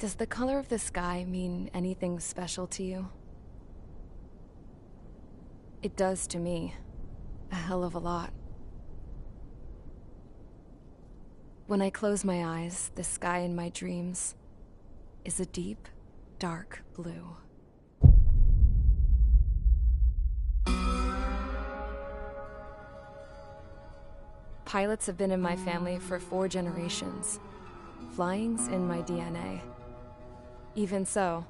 Does the color of the sky mean anything special to you? It does to me. A hell of a lot. When I close my eyes, the sky in my dreams is a deep, dark blue. Pilots have been in my family for 4 generations. Flying's in my DNA. Even so,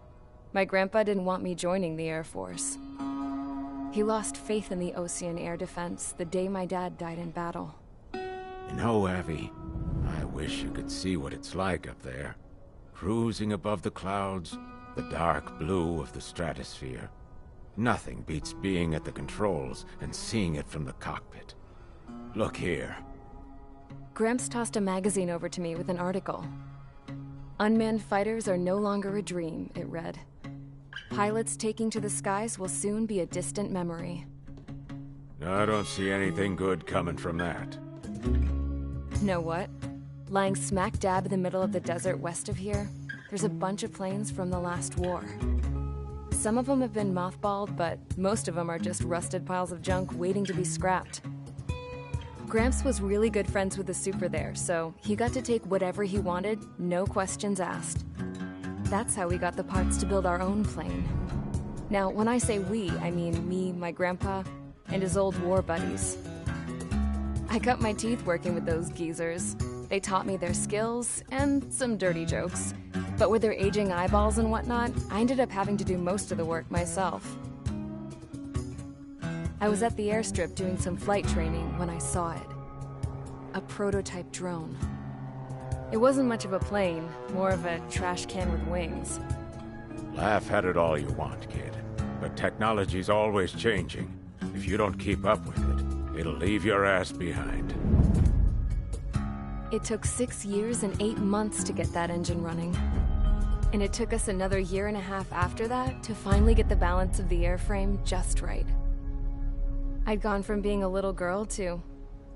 my grandpa didn't want me joining the Air Force. He lost faith in the Ocean Air Defense the day my dad died in battle. You know, Abby, I wish you could see what it's like up there. Cruising above the clouds, the dark blue of the stratosphere. Nothing beats being at the controls and seeing it from the cockpit. Look here. Gramps tossed a magazine over to me with an article. Unmanned fighters are no longer a dream, it read. Pilots taking to the skies will soon be a distant memory. I don't see anything good coming from that. Know what? Lying smack dab in the middle of the desert west of here, there's a bunch of planes from the last war. Some of them have been mothballed, but most of them are just rusted piles of junk waiting to be scrapped. Gramps was really good friends with the super there, so he got to take whatever he wanted, no questions asked. That's how we got the parts to build our own plane. Now, when I say we, I mean me, my grandpa, and his old war buddies. I cut my teeth working with those geezers. They taught me their skills, and some dirty jokes. But with their aging eyeballs and whatnot, I ended up having to do most of the work myself. I was at the airstrip doing some flight training when I saw it. A prototype drone. It wasn't much of a plane, more of a trash can with wings. Laugh at it all you want, kid. But technology's always changing. If you don't keep up with it, it'll leave your ass behind. It took 6 years and 8 months to get that engine running. And it took us another 1.5 years after that to finally get the balance of the airframe just right. I'd gone from being a little girl to,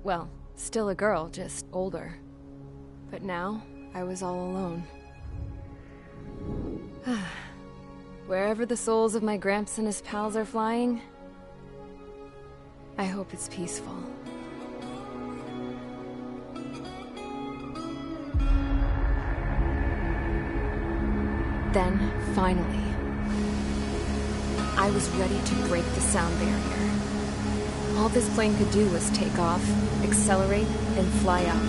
well, still a girl, just older. But now, I was all alone. Wherever the souls of my Gramps and his pals are flying, I hope it's peaceful. Then, finally, I was ready to break the sound barrier. All this plane could do was take off, accelerate, and fly up.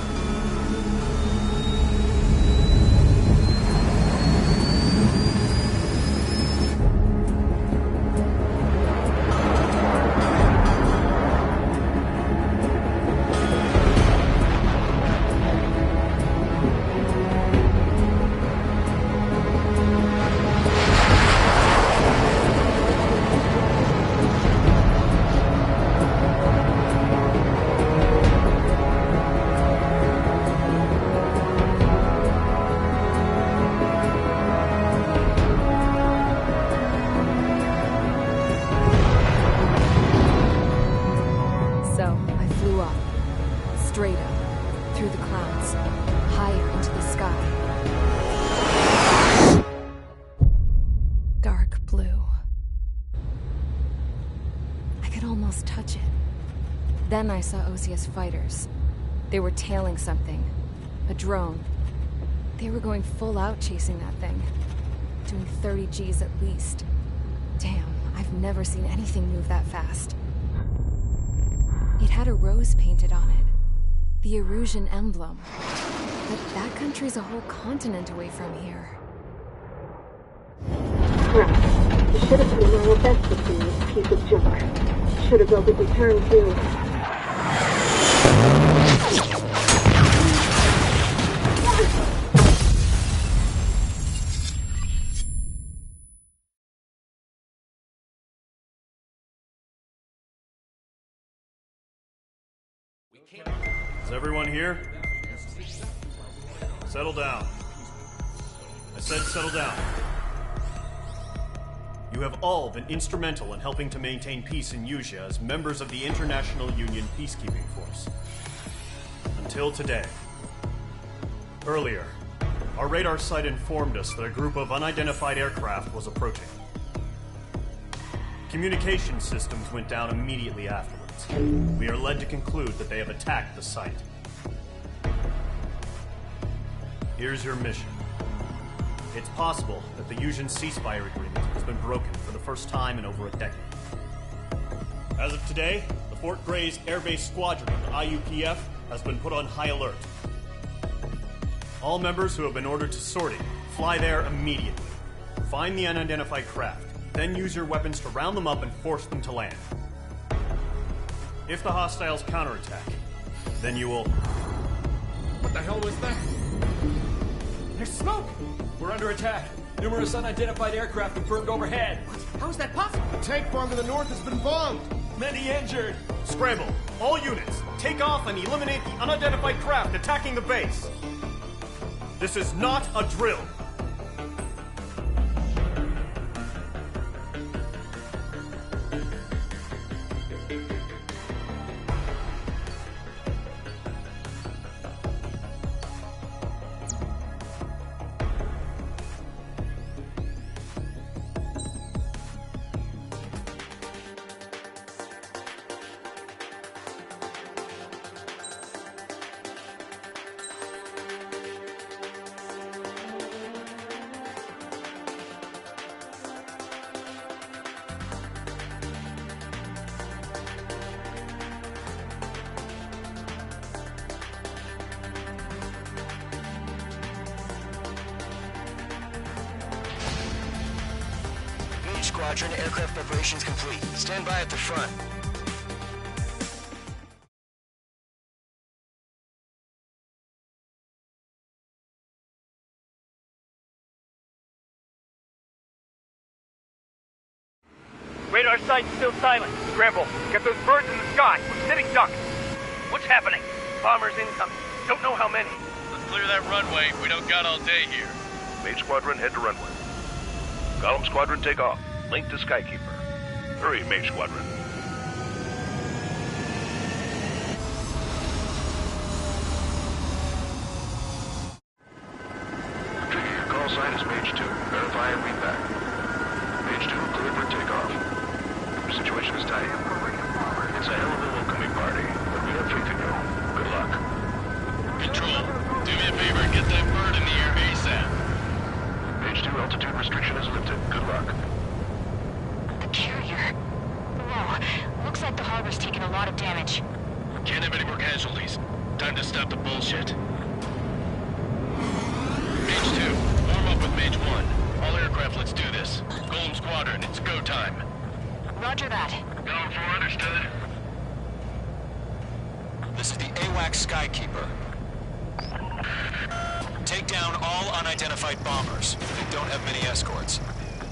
Straight up, through the clouds, higher into the sky. Dark blue. I could almost touch it. Then I saw OCS fighters. They were tailing something. A drone. They were going full out chasing that thing. Doing 30 Gs at least. Damn, I've never seen anything move that fast. It had a rose painted on it. The Erusian emblem. But that country's a whole continent away from here. Crap. You should have been my best with this piece of junk. Should have built a return too. Is everyone here? Settle down. I said settle down. You have all been instrumental in helping to maintain peace in Usea as members of the International Union Peacekeeping Force. Until today. Earlier, Our radar site informed us that a group of unidentified aircraft was approaching. Communication systems went down immediately afterwards. We are led to conclude that they have attacked the site. Here's your mission. It's possible that the Yuuzhan ceasefire agreement has been broken for the first time in over a decade. As of today, the Fort Gray's Air Base Squadron of the IUPF has been put on high alert. All members who have been ordered to sortie, fly there immediately. Find the unidentified craft, then use your weapons to round them up and force them to land. If the hostiles counterattack, then you will... What the hell was that? There's smoke! We're under attack. Numerous unidentified aircraft confirmed overhead. What? How is that possible? The tank farm to the north has been bombed. Many injured. Scramble! All units, take off and eliminate the unidentified craft attacking the base. This is not a drill. Squadron, aircraft preparations complete. Stand by at the front. Radar site's still silent. Scramble. Get those birds in the sky. We're sitting ducks. What's happening? Bombers incoming. Don't know how many. Let's clear that runway. We don't got all day here. Mage Squadron, head to runway. Column Squadron, take off. Link to Skykeeper. Hurry, Mage Squadron. Trigger, your call sign is Mage 2. Verify and read back. Mage 2, clear for takeoff. Your situation is tight. It's a hell of a welcoming party, but we have faith in you. Good luck. Control, do me a favor and get that bird in the air ASAP. Mage 2, altitude restriction is lifted. Good luck. Carrier. Whoa, looks like the harbor's taken a lot of damage. Can't have any more casualties. Time to stop the bullshit. Mage 2, warm up with Mage 1. All aircraft, let's do this. Golem Squadron, it's go time. Roger that. Going for understood. This is the AWACS Skykeeper. Take down all unidentified bombers. They don't have many escorts.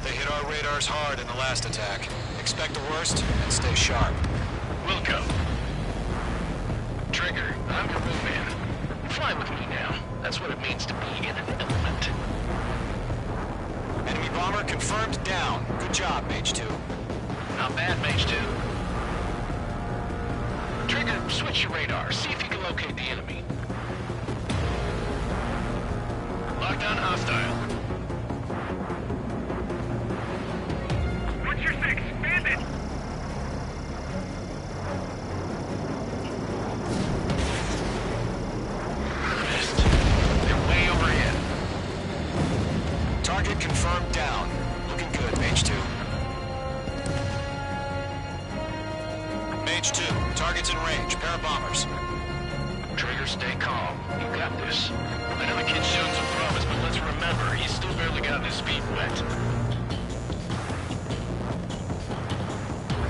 They hit our radars hard in the last attack. Expect the worst and stay sharp. Wilco. Trigger, I'm your wingman. Fly with me now. That's what it means to be in an element. Enemy bomber confirmed down. Good job, Mage 2. Not bad, Mage 2. Trigger, switch your radar. See if you can locate the enemy. Lockdown hostile. What's your six? Bandit! Missed. They're way overhead. Target confirmed down. Looking good, Mage 2. Mage 2, target's in range. Pair of bombers. Trigger, stay calm. You got this. I know the kid's shown some promise, but let's remember, he's still barely gotten his feet wet.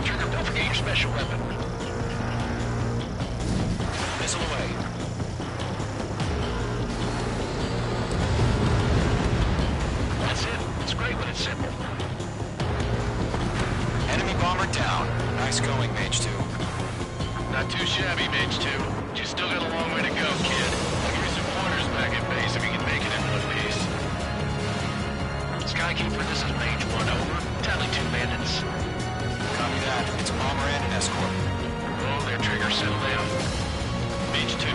Trigger, don't forget your special weapon. Missile away. That's it. It's great when it's simple. Enemy bomber down. Nice going, Mage 2. Not too shabby, Mage 2. You still got a long way to go, kid. I'll give you some pointers back at base if you can make it in one piece. Skykeeper, this is Mage 1, over. Tally 2 bandits. Copy that. It's a bomber and an escort. Oh, there, Trigger, settle down. Mage 2,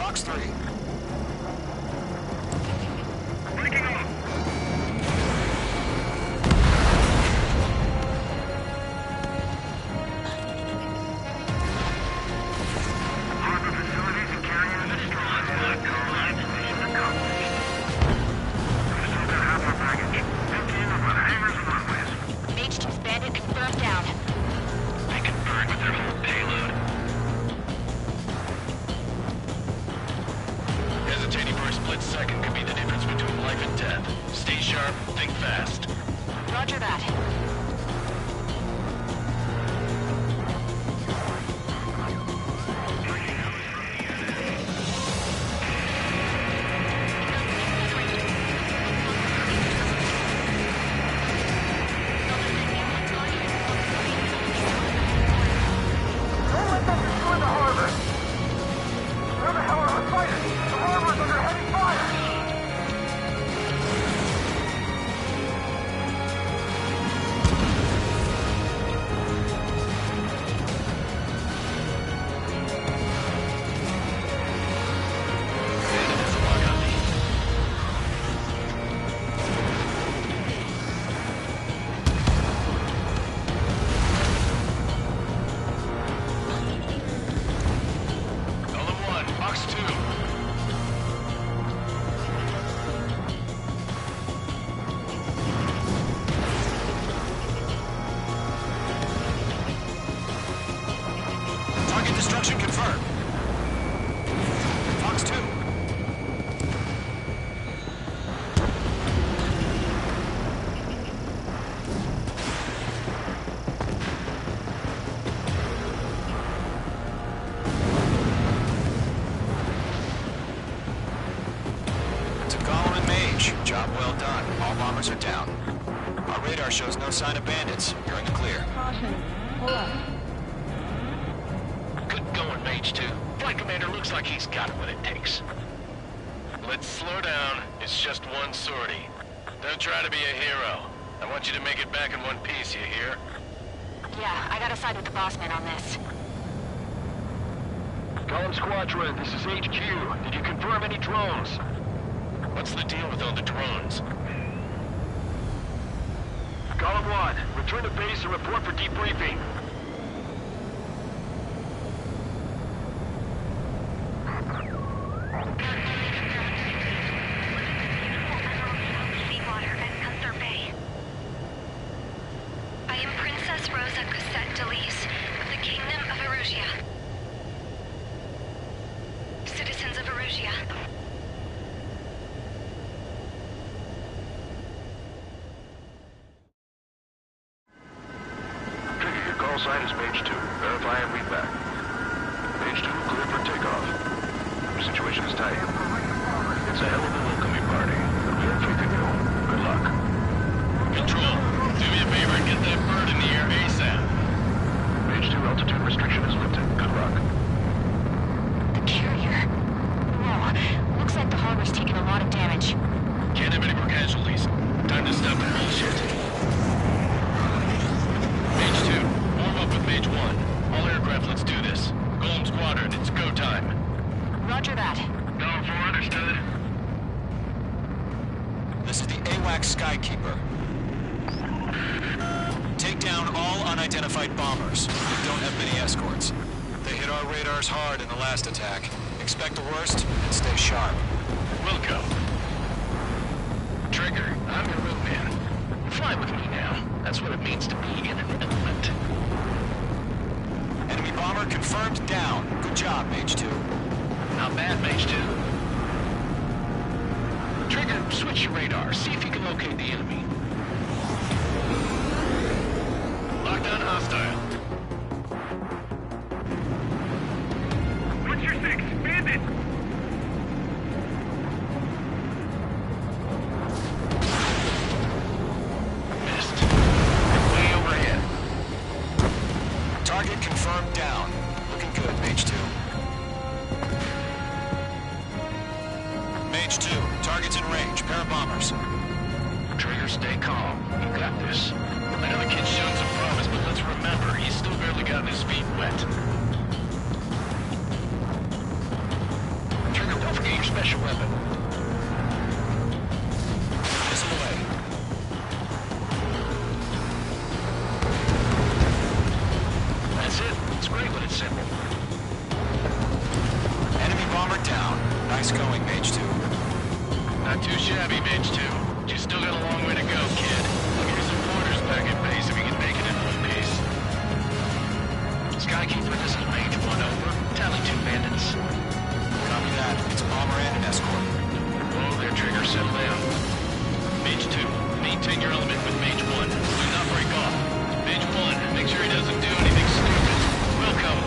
Fox 3. Breaking off. Harbor facilities and carriers destroyed. Black Car Line mission accomplished. We still got half our baggage. Empty in about hangars and runways. Mage 2's bandit confirmed down. They can burn with their whole payload. Hesitating for a split second could be the difference between life and death. Stay sharp, think fast. Roger that. Don't let them destroy the harbor! Where the hell are our fighters? The harbor's under heavy fire! Bandit has a lock on me. Golem 1, Fox 2. Target destruction confirmed. Fox 2. To Golem and Mage, job well done. All bombers are down. Our radar shows no sign of bandits. You're in the clear. Good going, Mage 2. Flight Commander looks like he's got what it takes. Let's slow down. It's just one sortie. Don't try to be a hero. I want you to make it back in one piece, you hear? Yeah, I gotta side with the boss man on this. Golem Squadron, this is HQ. Did you confirm any drones? What's the deal with all the drones? Golem 1, return to base and report for debriefing. Seawater and Gunther Bay. I am Princess Rosa Cosette Delise of the Kingdom of Erusia. Citizens of Erusia. Trigger, your call sign is Mage 2. Verify and read back. Mage 2, clear for takeoff. Your situation is tight. It's a hell of a welcoming party, but we have faith in you. Good luck. Control, do me a favor and get that bird in the air ASAP. Mage 2, altitude restriction is lifted. Good luck. The carrier. Whoa, looks like the harbor's taking a lot of damage. Can't have any more casualties. Time to stop the bullshit. Mage 2, warm up with Mage 1. All aircraft, let's do this. Golem Squadron, it's go time. Roger that. Golem 4, understood. This is the AWACS Skykeeper. Take down all unidentified bombers. We don't have many escorts. They hit our radars hard in the last attack. Expect the worst and stay sharp. We'll go. Trigger, I'm your wingman. Fly with me now. That's what it means to be in an element. Enemy bomber confirmed down. Good job, Mage 2. Not bad, Mage 2. Trigger, switch your radar. See if you can locate the enemy. Lockdown hostile. What's your 6? Bandit! Missed. Way overhead. Target confirmed down. Looking good, Mage 2. Mage 2, target's in range. Pair of bombers. Trigger, stay calm. You got this. I know the kid's shown some promise, but let's remember, he's still barely gotten his feet wet. special weapon. Missile away. That's it. It's great when it's simple. Enemy bomber down. Nice going, Mage 2. Not too shabby, Mage 2. But you still got a long way to go, kid. I'll give you some pointers back at base if you can make it in one piece. Skykeeper, this is Mage 1, over. Tally 2 bandits. Copy that. It's a bomber and an escort. Whoa there, Trigger. Settle down. Mage 2, maintain your element with Mage 1. Do not break off. Mage 1, make sure he doesn't do anything stupid. Welcome.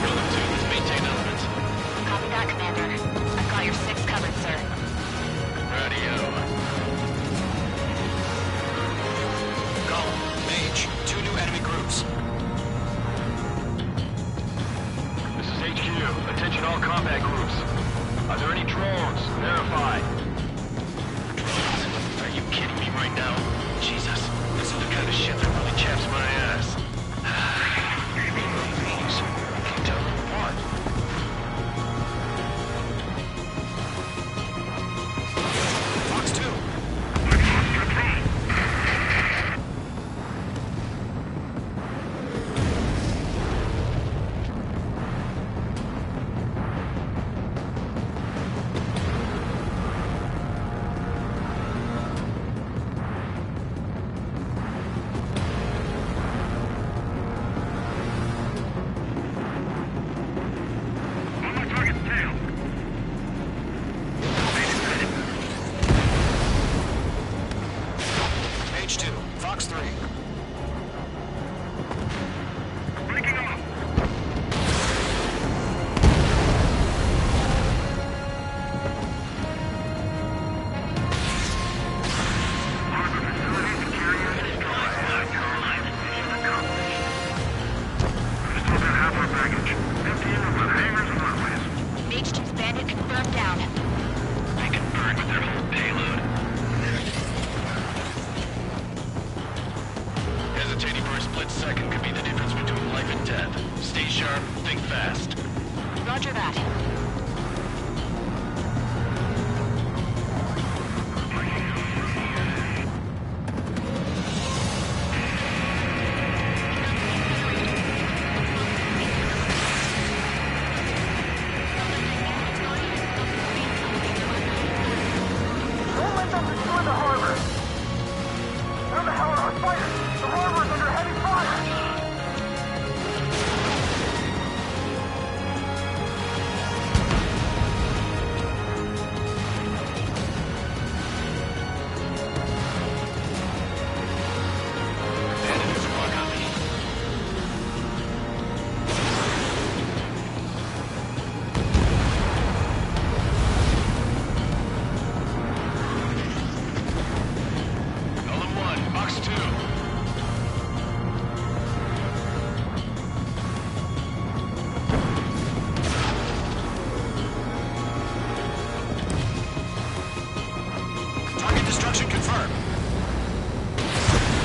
Element 2, let's maintain element. Copy that, Commander. I've got your 6 covered, sir. Radio. Go. Mage, 2 new enemy groups. This is HQ. Attention all combat groups. Are there any drones? Verify. Are you kidding me right now? Jesus, this is the kind of shit that really chaps my ass. These, I can't tell them apart. Fox 2. On my target's tail. Mage 2. Fox 3. Breaking off. Harbor facilities and carriers destroyed. Caroline's mission accomplished. We still got half our baggage. Emptying of the hangars and runways. Mage 2's bandit confirmed down. They can burn with their whole payload. Hesitating for a split second could be the difference between life and death. Stay sharp, think fast. Roger that. Don't let them destroy the harbor! Where the hell are our fighters? The harbor is under heavy fire! Enemies rock on me. Column 1, box 2. Target destruction confirmed.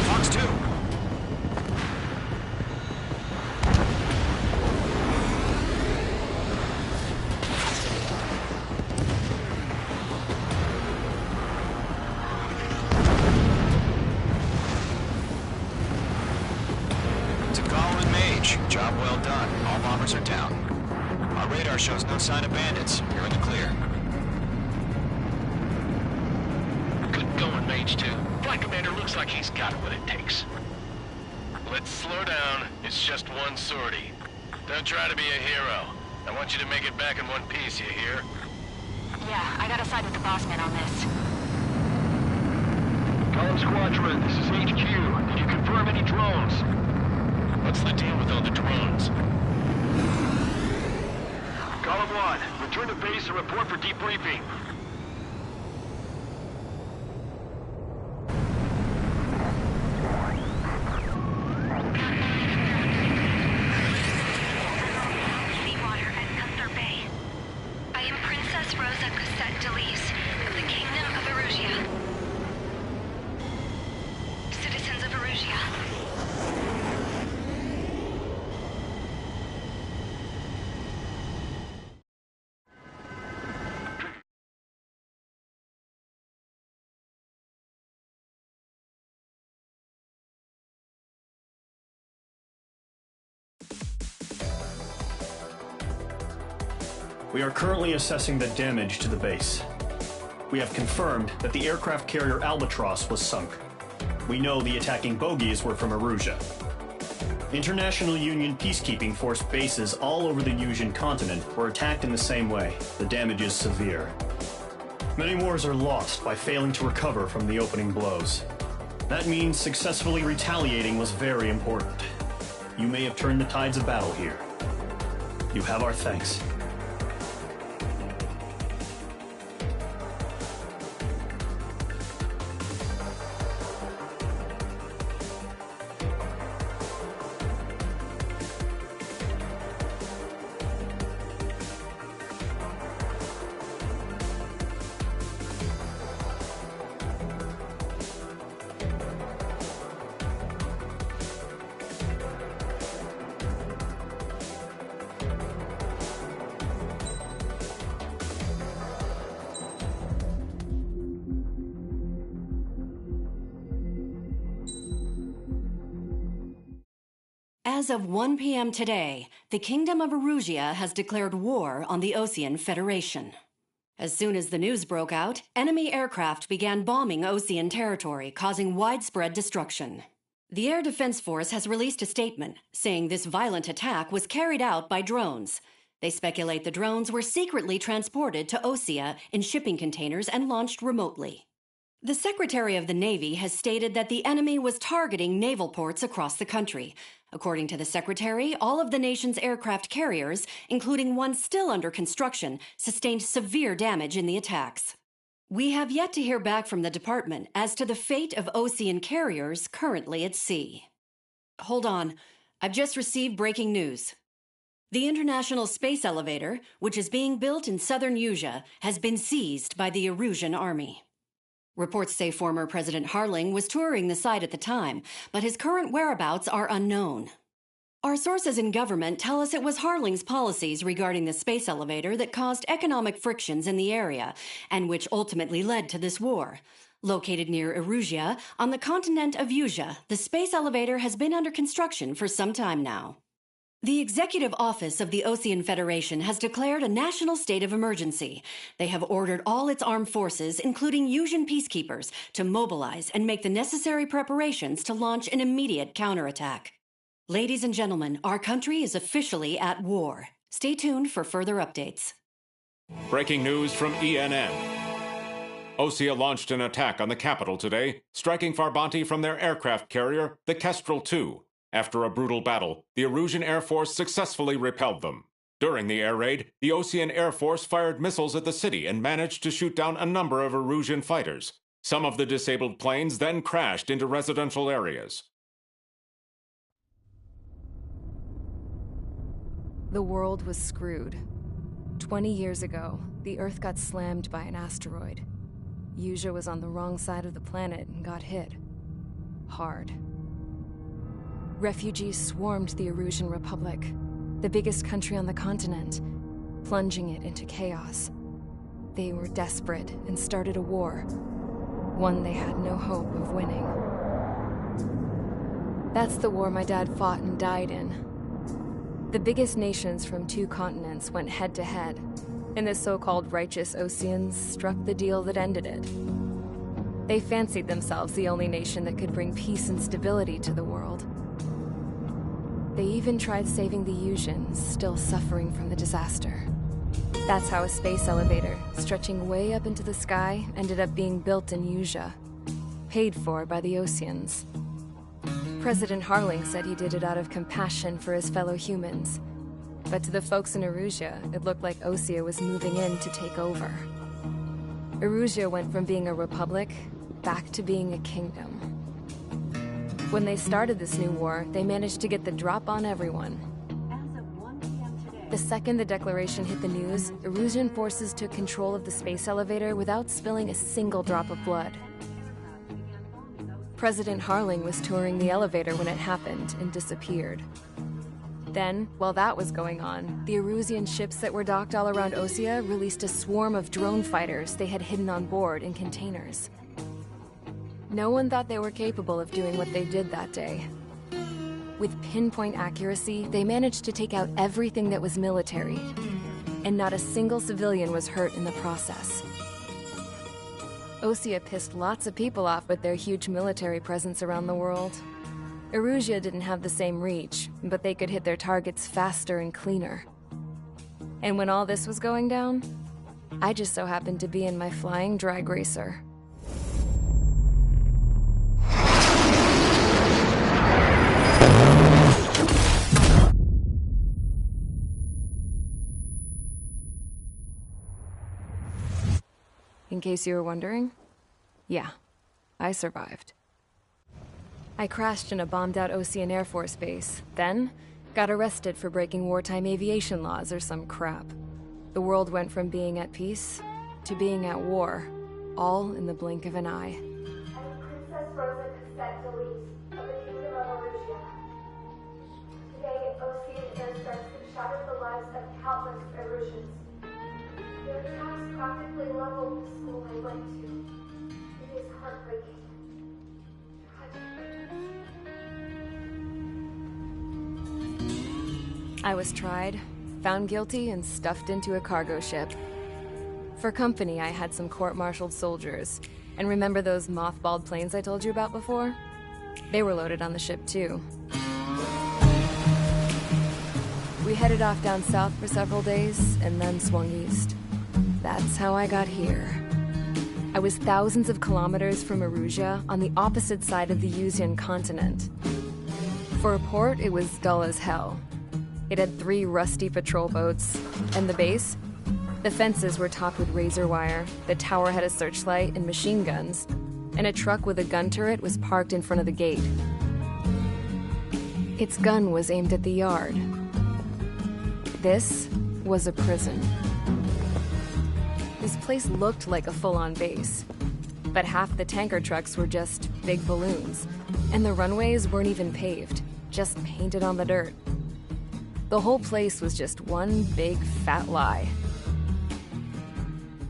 Fox 2. To Colin and Mage, job well done. All bombers are down. Our radar shows no sign of bandits. You're in the clear. Good going, Mage 2. Flight Commander looks like he's got what it takes. Let's slow down. It's just one sortie. Don't try to be a hero. I want you to make it back in one piece, you hear? Yeah, I gotta side with the boss man on this. Column Squadron, this is HQ. Did you confirm any drones? What's the deal with all the drones? Column 1, return to base and report for debriefing. We are currently assessing the damage to the base. We have confirmed that the aircraft carrier Albatross was sunk. We know the attacking bogies were from Erusia. International Union peacekeeping force bases all over the Yusian continent were attacked in the same way. The damage is severe. Many wars are lost by failing to recover from the opening blows. That means successfully retaliating was very important. You may have turned the tides of battle here. You have our thanks. As of 1 p.m. today, the Kingdom of Erusia has declared war on the Osean Federation. As soon as the news broke out, enemy aircraft began bombing Osean territory, causing widespread destruction. The Air Defense Force has released a statement saying this violent attack was carried out by drones. They speculate the drones were secretly transported to Osea in shipping containers and launched remotely. The Secretary of the Navy has stated that the enemy was targeting naval ports across the country. According to the Secretary, all of the nation's aircraft carriers, including one still under construction, sustained severe damage in the attacks. We have yet to hear back from the department as to the fate of Osean carriers currently at sea. Hold on. I've just received breaking news. The International Space Elevator, which is being built in southern Yusia, has been seized by the Erusian army. Reports say former President Harling was touring the site at the time, but his current whereabouts are unknown. Our sources in government tell us it was Harling's policies regarding the space elevator that caused economic frictions in the area, and which ultimately led to this war. Located near Erusia, on the continent of Yusia, the space elevator has been under construction for some time now. The Executive Office of the Osean Federation has declared a national state of emergency. They have ordered all its armed forces, including Yusian peacekeepers, to mobilize and make the necessary preparations to launch an immediate counterattack. Ladies and gentlemen, our country is officially at war. Stay tuned for further updates. Breaking news from ENN. Osea launched an attack on the capital today, striking Farbanti from their aircraft carrier, the Kestrel II. After a brutal battle, the Erusian Air Force successfully repelled them. During the air raid, the Osean Air Force fired missiles at the city and managed to shoot down a number of Erusian fighters. Some of the disabled planes then crashed into residential areas. The world was screwed. 20 years ago, the Earth got slammed by an asteroid. Yusia was on the wrong side of the planet and got hit. Hard. Refugees swarmed the Erusian Republic, the biggest country on the continent, plunging it into chaos. They were desperate and started a war, one they had no hope of winning. That's the war my dad fought and died in. The biggest nations from 2 continents went head-to-head, and the so-called righteous Oseans struck the deal that ended it. They fancied themselves the only nation that could bring peace and stability to the world. They even tried saving the Yusians, still suffering from the disaster. That's how a space elevator, stretching way up into the sky, ended up being built in Yusia, paid for by the Oseans. President Harling said he did it out of compassion for his fellow humans. But to the folks in Erusia, it looked like Osea was moving in to take over. Erusia went from being a republic back to being a kingdom. When they started this new war, they managed to get the drop on everyone. The second the declaration hit the news, Erusian forces took control of the space elevator without spilling a single drop of blood. President Harling was touring the elevator when it happened and disappeared. Then, while that was going on, the Erusian ships that were docked all around Osea released a swarm of drone fighters they had hidden on board in containers. No one thought they were capable of doing what they did that day. With pinpoint accuracy, they managed to take out everything that was military. and not a single civilian was hurt in the process. Osea pissed lots of people off with their huge military presence around the world. Erusea didn't have the same reach, but they could hit their targets faster and cleaner. And when all this was going down, I just so happened to be in my flying drag racer. In case you were wondering, yeah, I survived. I crashed in a bombed-out Osean Air Force base, then got arrested for breaking wartime aviation laws or some crap. The world went from being at peace to being at war, all in the blink of an eye. Princess Rosa Cassette Delete of the Kingdom of Erusea. Today, Osean airstrikes have shattered the lives of countless Erusians. Their attacks practically leveled the school I went to. It is heartbreaking. I was tried, found guilty, and stuffed into a cargo ship. For company, I had some court-martialed soldiers. And remember those mothballed planes I told you about before? They were loaded on the ship, too. We headed off down south for several days, and then swung east. That's how I got here. I was thousands of kilometers from Erusea, on the opposite side of the Usean continent. For a port, it was dull as hell. It had 3 rusty patrol boats, and the base? The fences were topped with razor wire, the tower had a searchlight and machine guns, and a truck with a gun turret was parked in front of the gate. Its gun was aimed at the yard. This was a prison. This place looked like a full-on base, but half the tanker trucks were just big balloons, and the runways weren't even paved, just painted on the dirt. The whole place was just one big fat lie.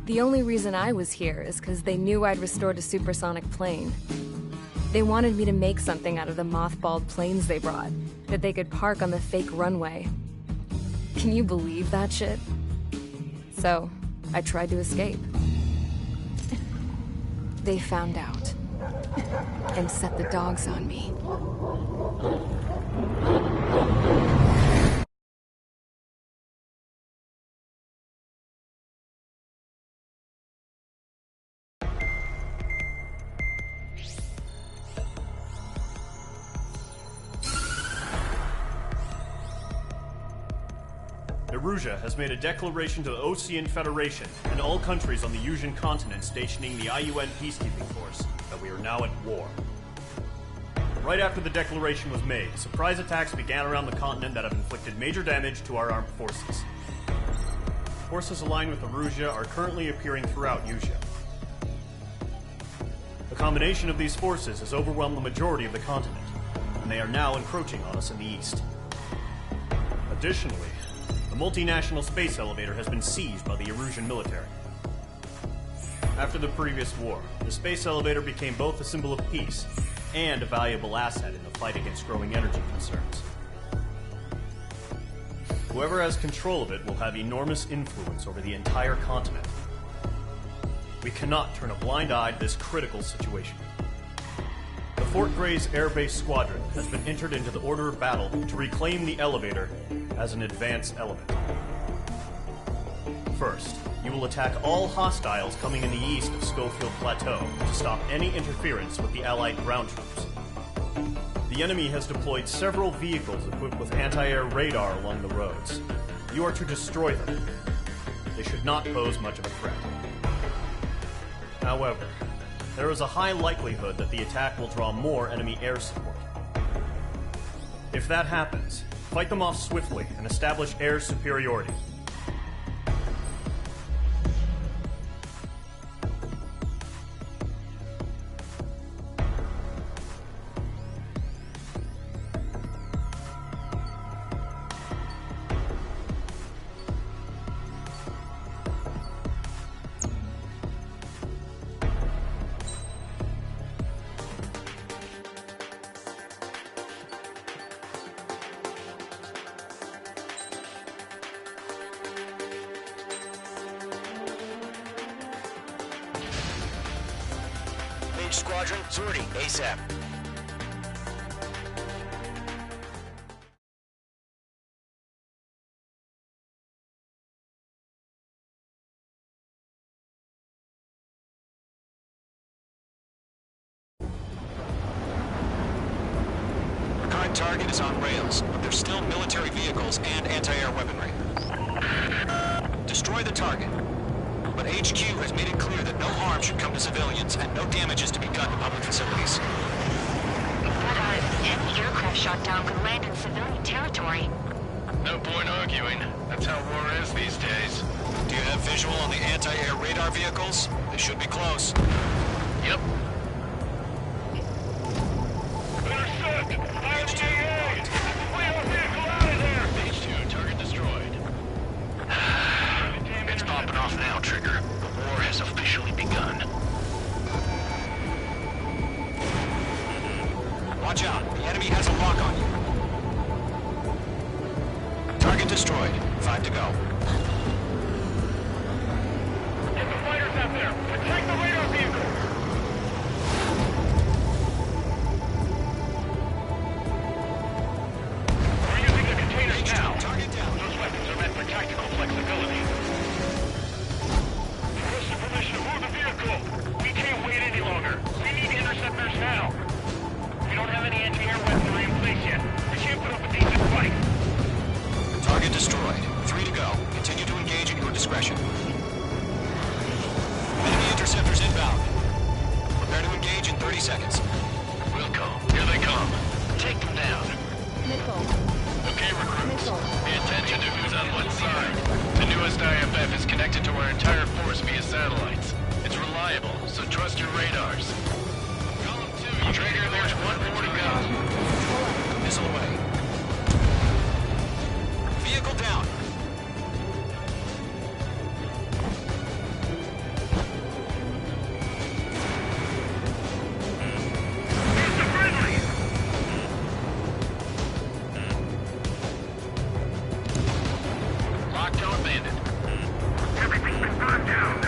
The only reason I was here is because they knew I'd restored a supersonic plane. They wanted me to make something out of the mothballed planes they brought, that they could park on the fake runway. Can you believe that shit? So, I tried to escape. They found out, and set the dogs on me. Erusea has made a declaration to the Osean Federation and all countries on the Usean continent stationing the IUN peacekeeping force that we are now at war. Right after the declaration was made, surprise attacks began around the continent that have inflicted major damage to our armed forces. Forces aligned with Erusea are currently appearing throughout Usea. The combination of these forces has overwhelmed the majority of the continent, and they are now encroaching on us in the east. Additionally, the multinational space elevator has been seized by the Erusian military. After the previous war, the space elevator became both a symbol of peace and a valuable asset in the fight against growing energy concerns. Whoever has control of it will have enormous influence over the entire continent. We cannot turn a blind eye to this critical situation. The Fort Gray's Air Base Squadron has been entered into the order of battle to reclaim the elevator as an advance element. First, you will attack all hostiles coming in the east of Schofield Plateau to stop any interference with the Allied ground troops. The enemy has deployed several vehicles equipped with anti-air radar along the roads. You are to destroy them. They should not pose much of a threat. However, there is a high likelihood that the attack will draw more enemy air support. If that happens, fight them off swiftly and establish air superiority. Engage squadron. Sortie, ASAP. Target is on rails, but there's still military vehicles and anti-air weaponry. Destroy the target. But HQ has made it clear that no harm should come to civilians and no damage is to be done to public facilities. But any aircraft shot down could land in civilian territory. No point arguing. That's how war is these days. Do you have visual on the anti-air radar vehicles? They should be close. Yep. It's popping off now, Trigger. The war has officially begun. Watch out. The enemy has a lock on you. Target destroyed. 5 to go. Get the fighters out there! Protect the radar vehicle! We're using the containers now. Target down. Those weapons are meant for tactical flexibility. Request permission to move the vehicle. We can't wait any longer. We need interceptors now. We don't have any anti-air weaponry in place yet. We can't put up a decent fight. Target destroyed. 3 to go. Continue to engage at your discretion. Enemy interceptors inbound. Prepare to engage in 30 seconds. Wilco, here they come. Take them down. Okay, recruits. Pay attention to who's on what side. The newest IFF is connected to our entire force via satellites. It's reliable, so trust your radars. Column 2, Trigger, there's one more to go. Missile away. Vehicle down. Lockdown bandit. Everything's been burned down.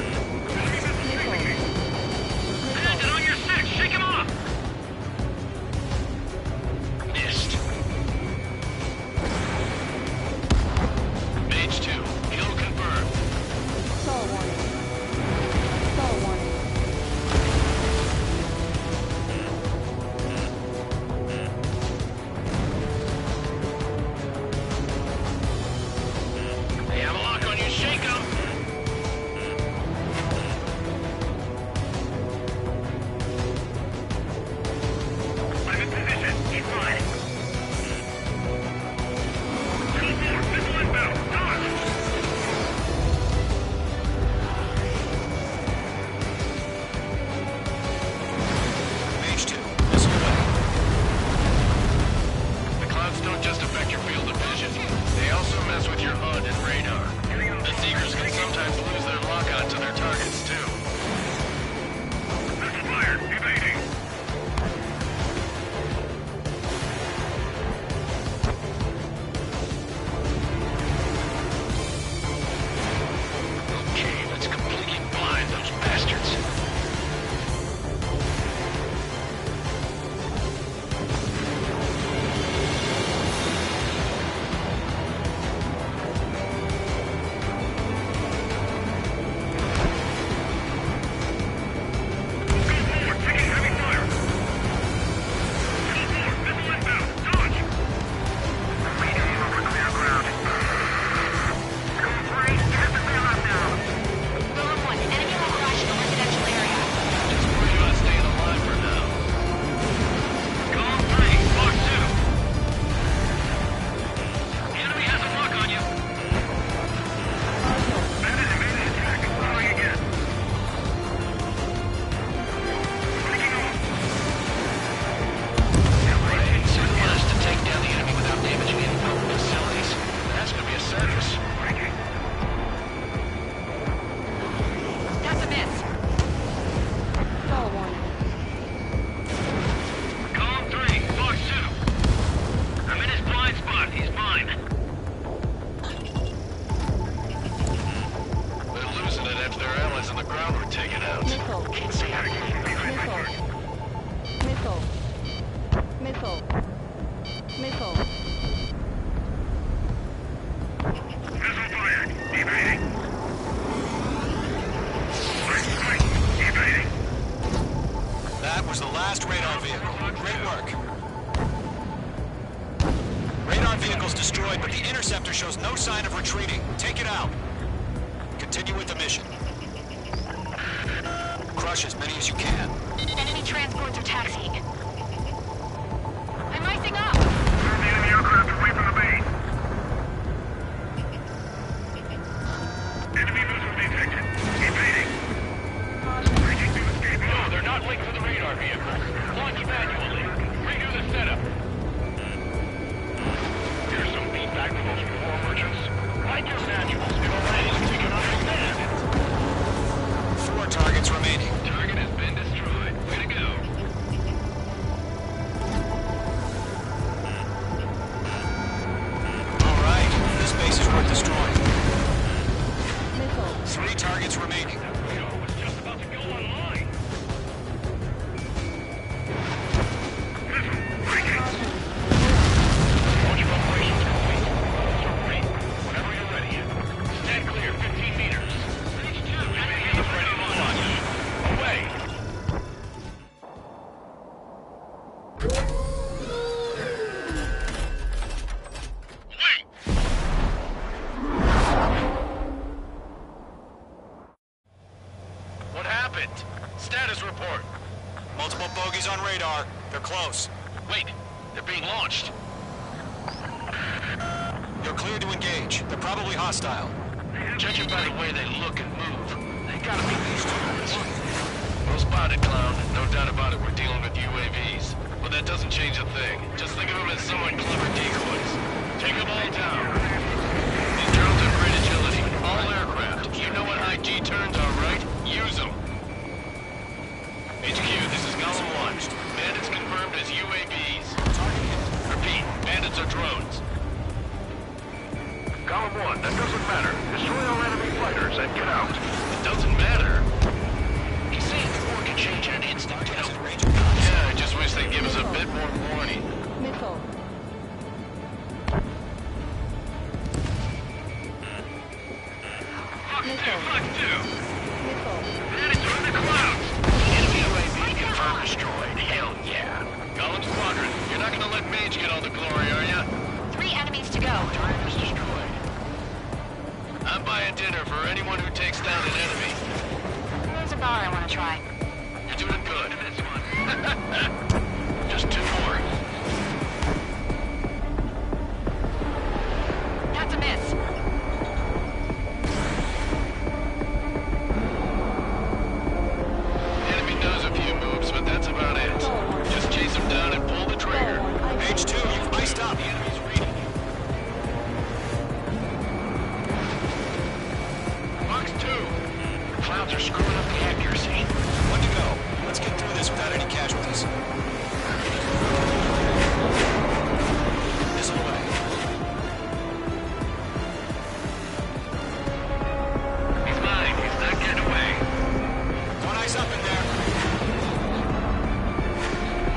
Bandit on your 6! Shake him off! Missed. Mage 2, kill confirmed. Stall warning. Stall warning. They have a lock on you, shake them! I'm in position. Keep flying. Kill 4, missile inbound. Dodge! Mage 2. Missile away. The clouds don't just affect your field of vision. They also mess with your HUD and radar. The Seekers can sometimes lose their lock-on to their targets, too. Missile fired. Evading. Okay, let's completely blind those bastards. Their allies on the ground were taken out. Missile. Can't see how to get Missile. Missile. Missile. Missile fired. Evading. Evading. That was the last radar vehicle. Great work. Radar vehicle's destroyed, but the interceptor shows no sign of retreating. Take it out. Continue with the mission. Crush as many as you can. Enemy transports are taxiing. I'm icing up! Turn the enemy aircraft away from the base. Enemy missile detected. Evading. Breaking to escape. No, they're not linked to the radar vehicle. Launch manually. Redo the setup. Here's some feedback from those war merchants. Like your manuals, if a range they can understand. 4 targets remaining. Target has been destroyed. Way to go. All right, this base is worth destroying. Missile. 3 targets remaining. Show was just about to go online. Launch operations complete. Sorry. Whenever you're ready. Stand clear, 15 meters. Stage 2, enemy is ready to launch. Away. What happened? Status report. Multiple bogies on radar. They're close. Wait, they're being launched. You're clear to engage. They're probably hostile. Judging by the way they look and move, they gotta be these two. Well spotted, clown. No doubt about it, we're dealing with UAVs. But that doesn't change a thing. Just think of them as somewhat clever decoys. Take them all down. These drones have great agility. All aircraft. You know what IG turns are, right? Use them. HQ, this is Golem 1. Bandits confirmed as UAVs. Repeat, bandits are drones. Column 1, that doesn't matter. Destroy all enemy fighters and get out. It doesn't matter. He's saying the war can change in an instant, you know. Yeah, I just wish they'd give us a bit more warning. Missile. Fox 2. Missile. Bandits are in the clouds. Enemy UAV confirmed destroyed. Hell yeah. Golem Squadron, you're not gonna let Mage get all the glory, are ya? 3 enemies to go. Target is destroyed. I'm buying dinner for anyone who takes down an enemy. There's a bar I want to try. You're doing good. Just 2 more. That's a miss. The enemy knows a few moves, but that's about it. Just chase him down and pull the trigger. Page 2, you've iced up. The enemy's reading you. Fox 2. Clouds are screwing up the accuracy. One to go. Let's get through this without any casualties. Missile away. He's mine. He's not getting away. Don't ice up in there.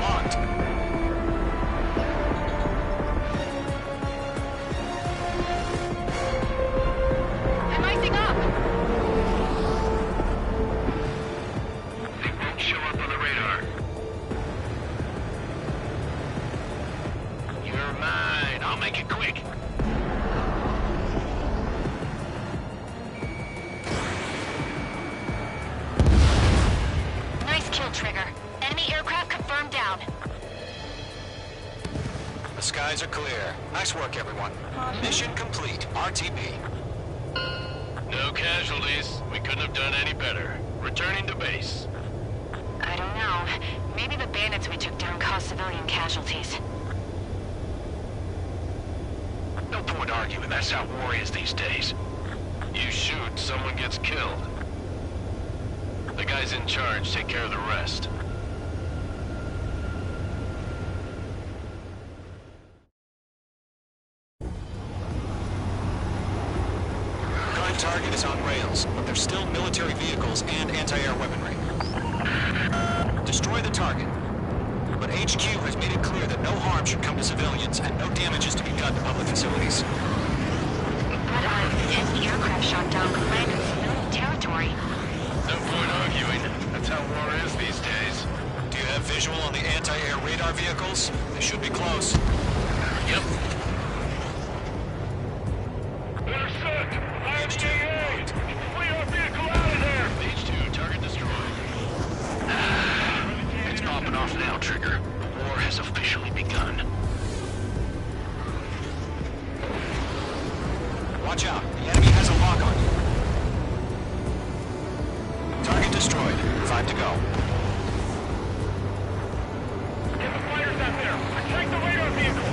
Locked. I'm icing up. They won't show up on the radar. You're mine. I'll make it quick. Nice kill, Trigger. Enemy aircraft confirmed down. The skies are clear. Nice work, everyone. Mission complete. RTB. No casualties. We couldn't have done any better. Returning to base. I don't know. Maybe the bandits we took down caused civilian casualties. No point arguing. That's how war is these days. You shoot, someone gets killed. The guys in charge take care of the rest. Current target is on rails, but there's still military vehicles and anti-air weaponry. Destroy the target. But HQ has made it clear that no harm should come to civilians and no damage is to be done to public facilities. But anti-aircraft shot down command in civilian territory. No point arguing. That's how war is these days. Do you have visual on the anti-air radar vehicles? They should be close. Yep. Intercept! IMDA! Flee our vehicle out of there! H2, target destroyed. It's popping off now, Trigger. War has officially begun. Watch out. The enemy has a lock on you. Target destroyed. 5 to go. Get the fighters out there! Protect the radar vehicle!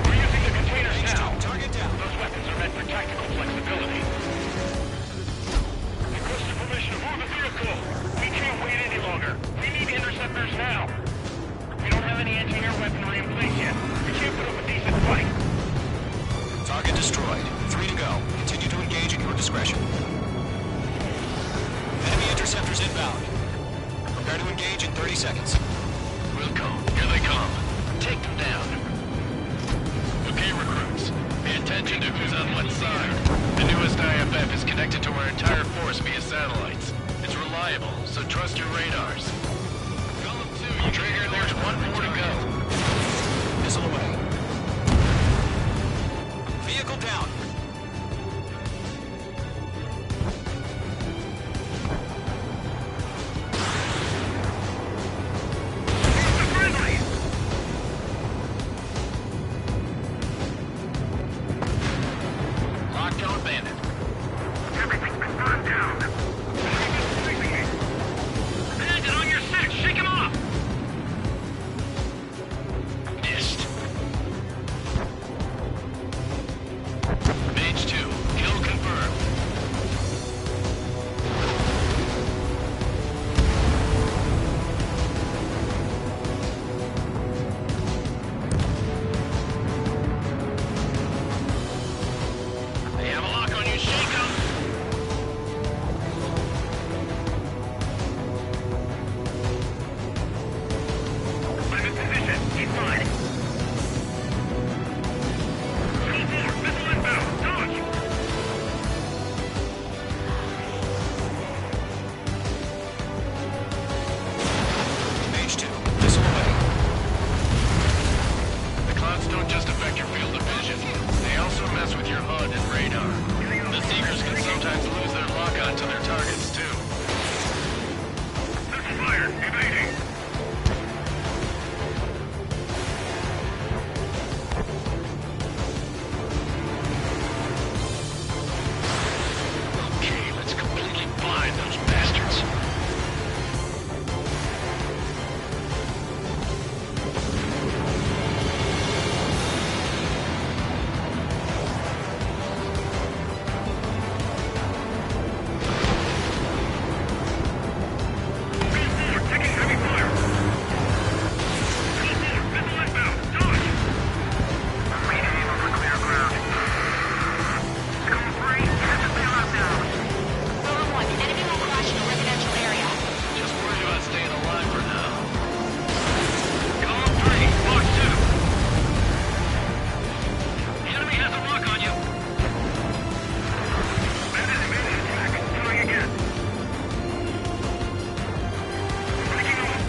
We're using the containers now. Target down. Those weapons are meant for tactical flexibility. Requested permission to move the vehicle. We can't wait any longer. We need interceptors now. We don't have any anti-air weaponry in place yet. We can't put up a decent fight. Target destroyed. 3 to go. Continue to engage at your discretion. Enemy interceptors inbound. Prepare to engage in 30 seconds. Wilco, here they come. Take them down. Okay, recruits. Pay attention to who's on what side. The newest IFF is connected to our entire force via satellites. It's reliable, so trust your radars. Column 2, Trigger, there's 1 more to go. Missile away. Vehicle down. Lockdown bandit. Everything's been burned down. Bandit on your 6! Shake him off! Missed. Mage 2, kill confirmed. They have a lock on you, shake 'em. I'm in position. Keep mine. Full forward. Missile inbound. Dodge! Mage 2. Missile away. The clouds don't just affect your field of vision. They also mess with your HUD and radar. The Seekers can sometimes lose their lock-on to their targets, too. Missile fired. Evading. Okay, let's completely blind those bastards. Moving forward. Taking heavy fire. Full forward. Missile inbound. Dodge! I'm reading you over clear ground. Code 3. Head to clear out now. Zone 1, enemy will crash in a residential area. Just worried about staying alive for now. Column 3. Box 2. The enemy has a lock on you. Bandit evaded attack. Trying again. Breaking off.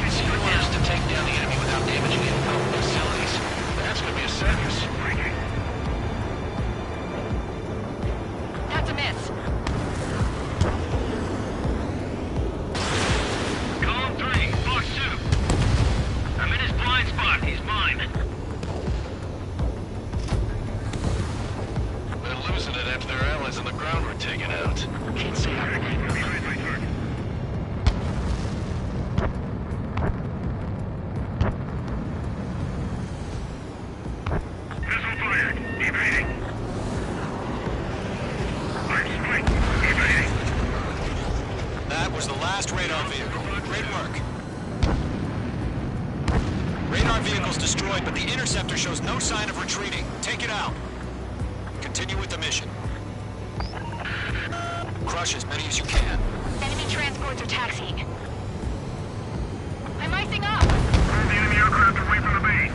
So you want us to take down the enemy without damaging any public facilities? That's gonna be a circus. Breaking. That's a miss. Column 3. Box 2. I'm in his blind spot. He's mine. They're losing it after their allies on the ground were taken out. Can't say I'm Behind my target. Missile fired. Evading. I'm spiked. Evading. That was the last radar vehicle. Great work. Radar vehicle's destroyed, but the interceptor shows no sign of retreating. Take it out. Continue with the mission. Crush as many as you can. Enemy transports are taxiing. I'm icing up! Move the enemy aircraft away from the base.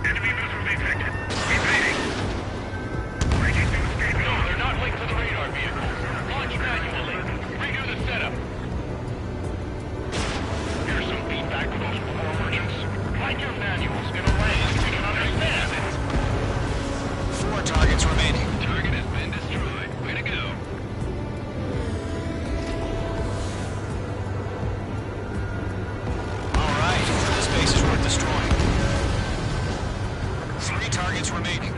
Enemy missile detected. Evading. Breaking through escape. No, they're not linked to the radar vehicle. Launch manually. Redo the setup. Here's some feedback for those poor merchants. Find your manuals in a language you can understand. 4 targets remaining. Target has been destroyed. Way to go. All right, this base is worth destroying. 3 targets remaining.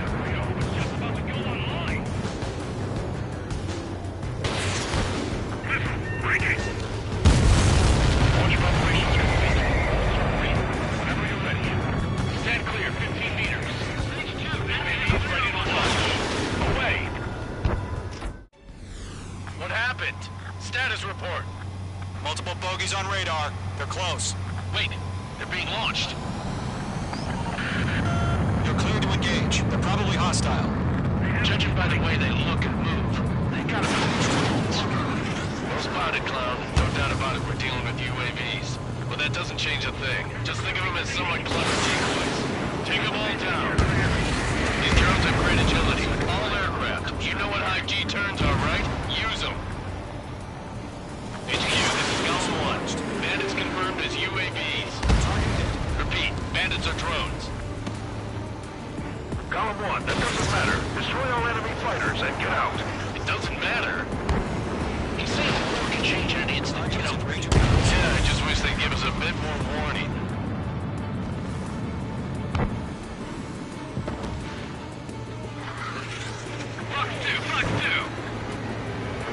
Breaking. Launch operations complete. Sorry. Whenever you're ready. Stand clear, 15 meters. Enemies ready to launch. Away. What happened? Status report. Multiple bogies on radar. They're close. Wait, they're being launched. You're cleared to engage. They're probably hostile. Judging by the way they look and move, they gotta be drones. Well spotted, clown. No doubt about it, we're dealing with UAVs. But that doesn't change a thing. Just think of them as somewhat clever decoys. Take them all down. These drones have great agility with all aircraft. You know what high G turns are, right? Use them. HQ, this is Golem 1. Bandits confirmed as UAVs. Repeat, bandits are drones. Column 1, that doesn't matter. Destroy all enemy fighters and get out. It doesn't matter. He's saying the war can change at an instant, you know? Yeah, I just wish they'd give us a bit more warning. Fox 2.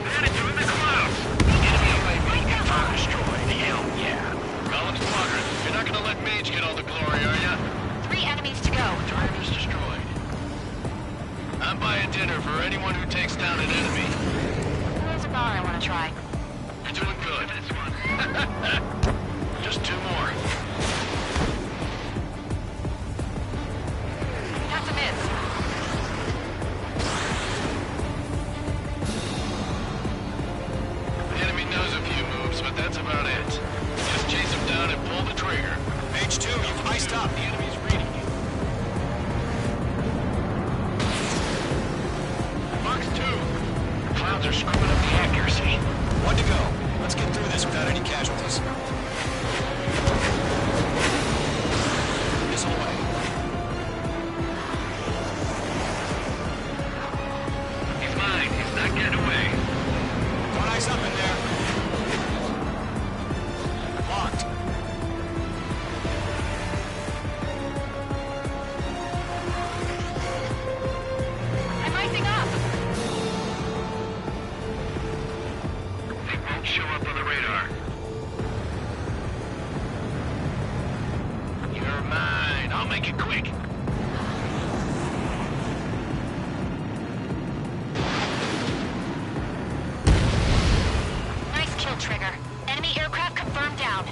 Bandits are in the clouds. Enemy UAV confirmed destroyed. Hell yeah. Column's progress. You're not gonna let Mage get all the glory, are ya? 3 enemies to go. Target's destroyed. I'm buying dinner for anyone who takes down an enemy. There's a bar I want to try. You're doing good. Just 2 more. That's a miss. The enemy knows a few moves, but that's about it. Just chase him down and pull the trigger. Mage 2, you've iced up. The enemy's reading you. Fox 2. Clouds are screwing up the accuracy. 1 to go. Let's get through this without any casualties. Missile away. He's mine. He's not getting away. One eyes up in there. Locked. I'm icing up. They won't show up on the radar. You're mine. I'll make it quick. Nice kill, Trigger. Enemy aircraft confirmed down.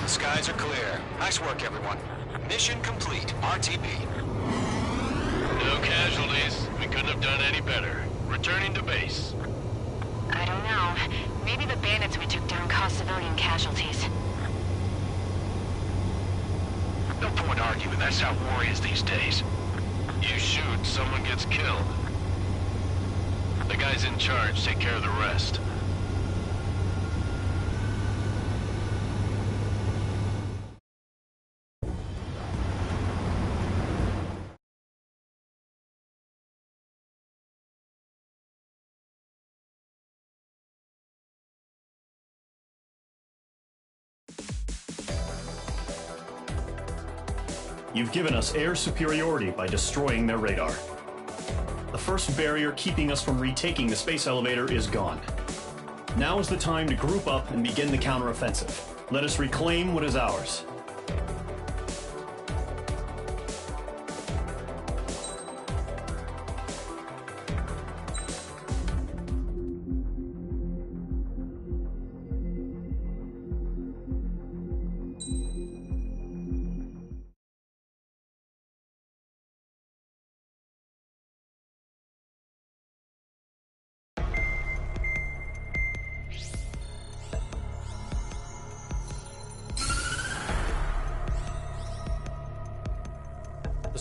The skies are clear. Nice work, everyone. Mission complete. RTB. No casualties. We couldn't have done any better. Returning to base. I don't know. Maybe the bandits we took down caused civilian casualties. No point arguing. That's how war is these days. You shoot, someone gets killed. The guys in charge take care of the rest. You've given us air superiority by destroying their radar. The first barrier keeping us from retaking the space elevator is gone. Now is the time to group up and begin the counteroffensive. Let us reclaim what is ours.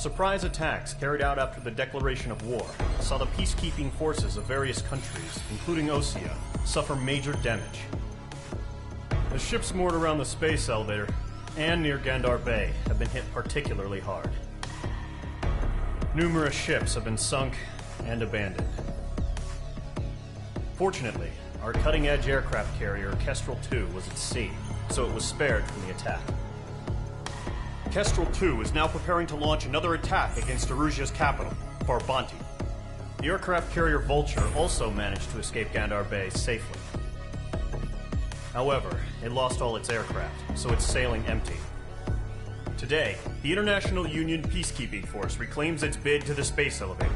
surprise attacks carried out after the declaration of war saw the peacekeeping forces of various countries, including Osea, suffer major damage. The ships moored around the space elevator and near Gandar Bay have been hit particularly hard. Numerous ships have been sunk and abandoned. Fortunately, our cutting-edge aircraft carrier Kestrel 2 was at sea, so it was spared from the attack. Kestrel 2 is now preparing to launch another attack against Erusia's capital, Farbanti. The aircraft carrier Vulture also managed to escape Gandar Bay safely. However, it lost all its aircraft, so it's sailing empty. Today, the International Union Peacekeeping Force reclaims its bid to the space elevator.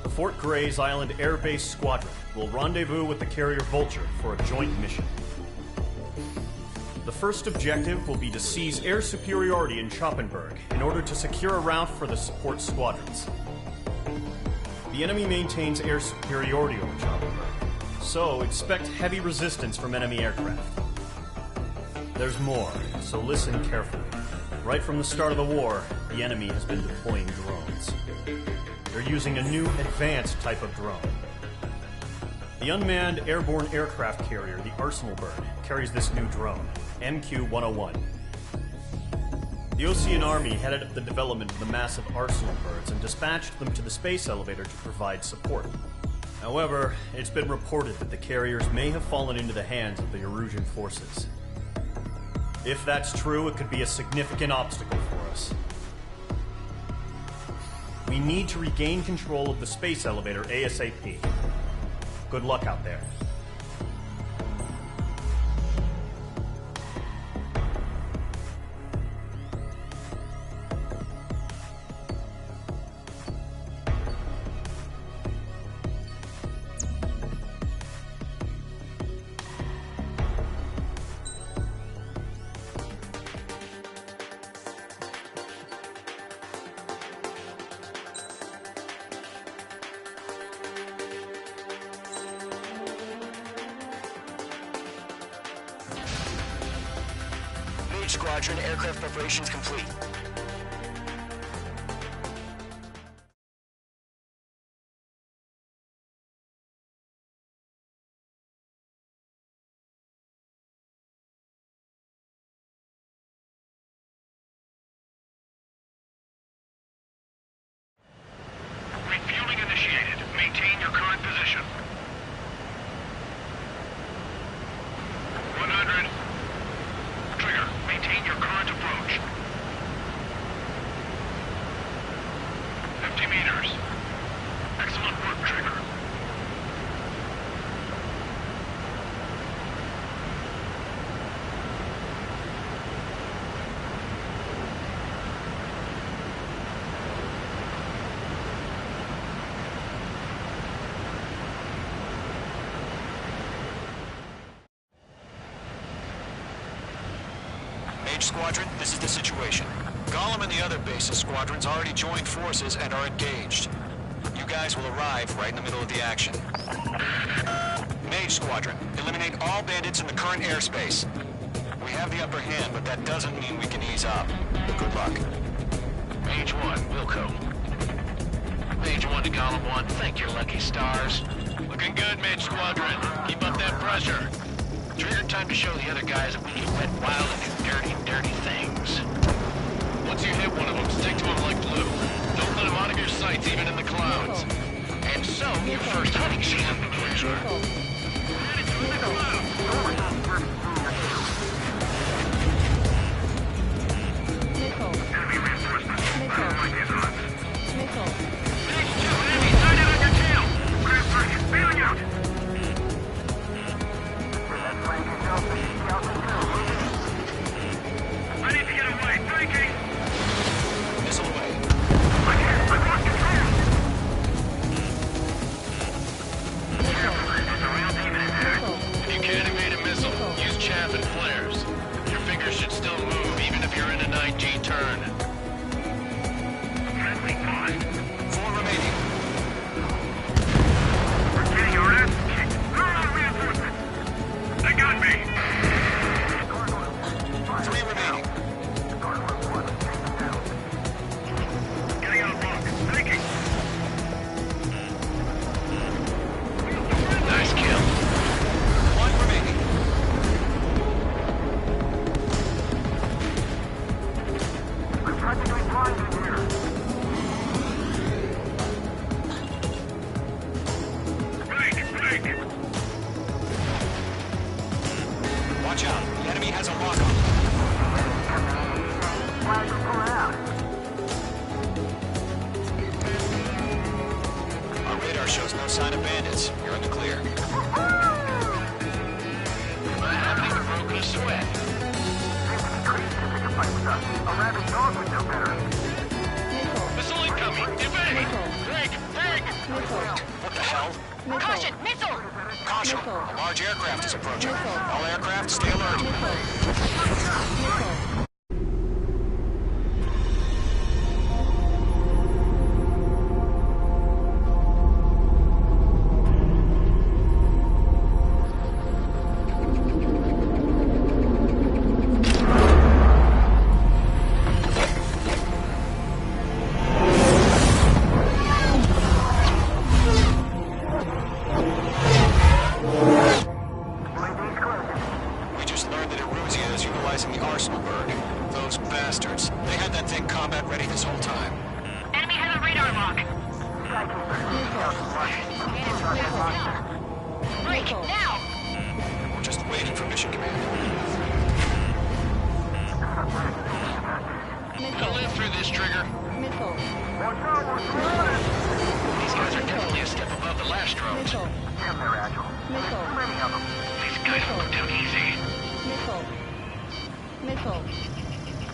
The Fort Gray's Island Air Base Squadron will rendezvous with the carrier Vulture for a joint mission. The first objective will be to seize air superiority in Schoppenberg in order to secure a route for the support squadrons. The enemy maintains air superiority over Schoppenberg, so expect heavy resistance from enemy aircraft. There's more, so listen carefully. Right from the start of the war, the enemy has been deploying drones. They're using a new advanced type of drone. The unmanned airborne aircraft carrier, the Arsenal Bird, carries this new drone, MQ-101. The Osean Army headed up the development of the massive Arsenal Birds and dispatched them to the space elevator to provide support. However, it's been reported that the carriers may have fallen into the hands of the Erusian forces. If that's true, it could be a significant obstacle for us. We need to regain control of the space elevator ASAP. Good luck out there. Squadron, aircraft preparations complete. Refueling initiated. Maintain your current position. 100. Trigger, maintain your current approach. 50 meters. Excellent work, Trigger. Squadron, this is the situation. Gollum and the other base's squadrons already joined forces and are engaged. You guys will arrive right in the middle of the action. Mage Squadron, eliminate all bandits in the current airspace. We have the upper hand, but that doesn't mean we can ease up. Good luck. Mage 1, Wilco. Mage 1 to Gollum 1, thank your lucky stars. Looking good, Mage Squadron. Keep up that pressure. Trigger, time to show the other guys that we can wet wild and do dirty, dirty things. Once you hit one of them, stick to them like glue. Don't let them out of your sights, even in the clouds. And so, your first hunting season begins. Headed to the clouds. Enemy reinforcements. Mage 2, enemy sighted on your tail. Craft target, bailing out. I need to get away. Breaking. Missile away. I can't. I've lost control. Careful. There's a real demon in there. If you can't Watch out. The enemy has a lock-on. Our radar shows no sign of bandits. You're in the clear. I haven't even broken a sweat. Missile incoming! Evade! Break! Break! What the hell? Caution! Missile! Caution! A large aircraft is approaching. All aircraft, stay alert.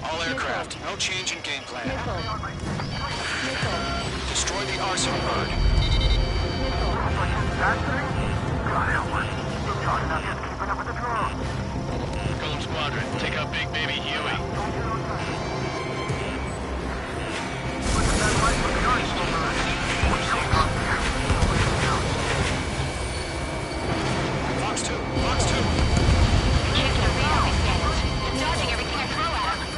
All aircraft, no change in game plan. Destroy the arsenal bird. Golem Squadron, take out Big Baby Huey. Fox 2, Fox 2. Can't get a read on these bandits. I'm dodging everything I throw at them.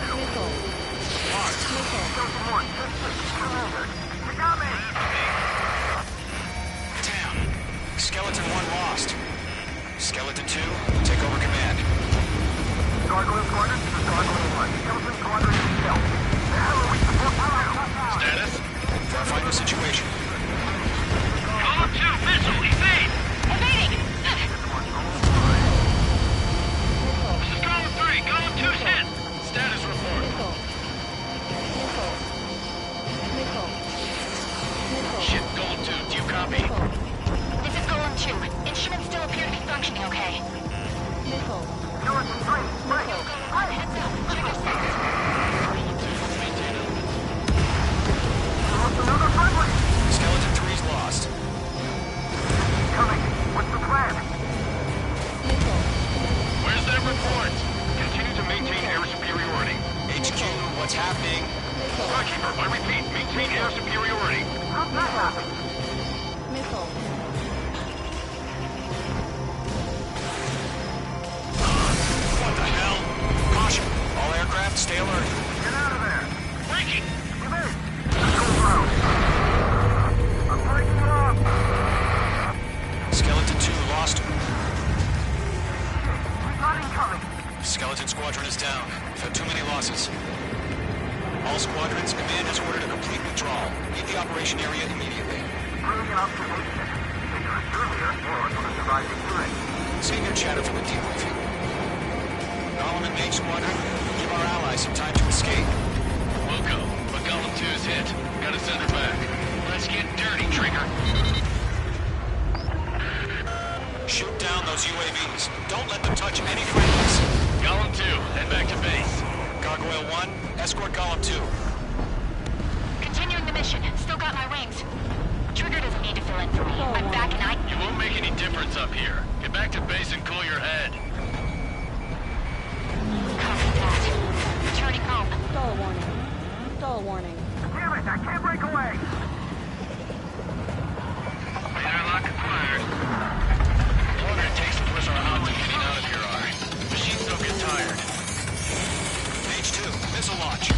Town. Skeleton 1 lost. Skeleton 2, take over command. Gargoyle Squadron, this is Gargoyle 1. Skeleton Squadron is still. The hell are we supposed to do? Status? Verifying the situation. Column 2, missile, evade! Evading! This is Column 3, Column 2's hit! Status report. Shit, Golem 2, do you copy? This is Golem 2. Instruments still appear to be functioning okay. Skeleton 3, right. Heads up. Check your stats. Another friendly. Skeleton 3's lost. Coming. What's the plan? Where's that report? Continue to maintain air superiority. HQ, what's happening? Rockkeeper, I repeat, maintain air superiority. How's that happen? What the hell? Caution. All aircraft, stay alert. Get out of there. Breaking! Evade. Let's go around. I'm breaking you up. Skeleton 2 lost. We've got incoming. Skeleton Squadron is down. We've had too many losses. All squadrons, command has ordered a complete withdrawal. Leave the operation area immediately. Brilliant observation. Dangerous earlier, more on the surviving threat. Save your chatter for the debriefing. Golem and Mage Squadron, give our allies some time to escape. We'll go, but Golem 2's hit. Gotta send her back. Let's get dirty, Trigger. Shoot down those UAVs. Don't let them touch any friendlies. Golem 2, head back to base. Gargoyle 1, escort Golem 2. Continuing the mission. Still got my wings. Trigger doesn't need to fill in for me. I'm back and I... You won't make any difference up here. Get back to base and cool your head. Copy that. Returning home. Stall warning. Stall warning. Damn it, I can't break away. Radar lock acquired. I wonder it takes to push our odds of getting out of here are. Machines don't get tired. Mage 2, missile launch.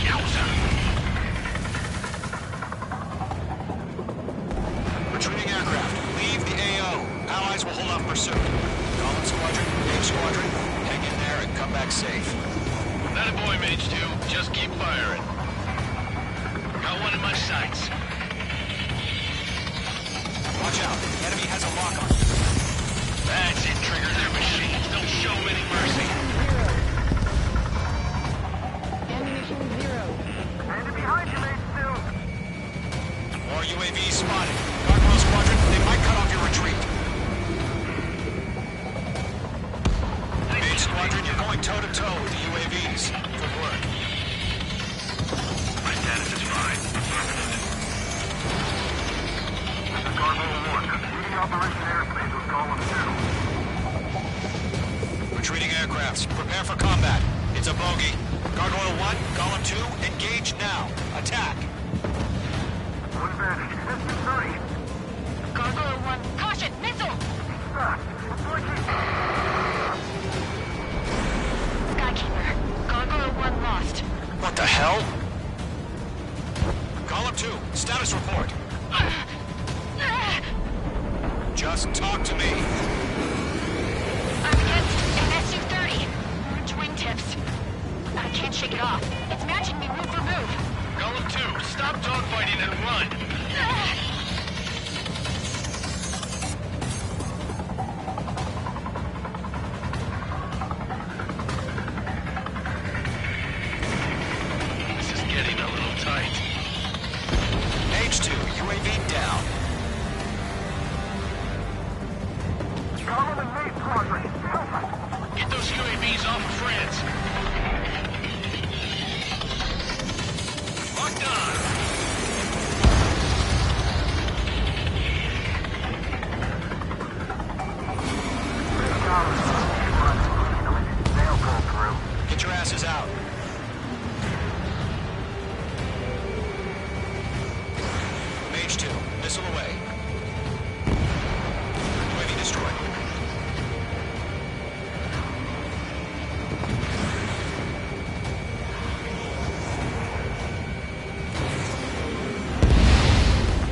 Yowza! Retreating aircraft, leave the AO. Allies will hold off pursuit. Golem Squadron, Mage Squadron, hang in there and come back safe. That a boy, Mage 2. Just keep firing. Got one in my sights. Watch out, enemy has a lock on. That's it, Trigger. Their machines don't show any mercy. going toe-to-toe with the UAVs. Good work. My status is fine. This is Cargo 1. Leading Operation Airspace with Column 2. Retreating aircrafts. Prepare for combat. It's a bogey. Gargoyle 1, Column 2, engage now. Attack. One advantage. Distance 30. Gargoyle 1, caution, missile! Skykeeper, Gargoyle 1 lost. What the hell? Column 2, status report. Just talk to me. I'm against an SU-30. Orange wingtips. I can't shake it off. It's matching me move for move. Column 2, stop dogfighting and run. This is getting a little tight. H2, UAV down. Column and main squadron. Get those UAVs off of France. Locked on. Get your asses out. Mage 2, missile away. UAV destroyed.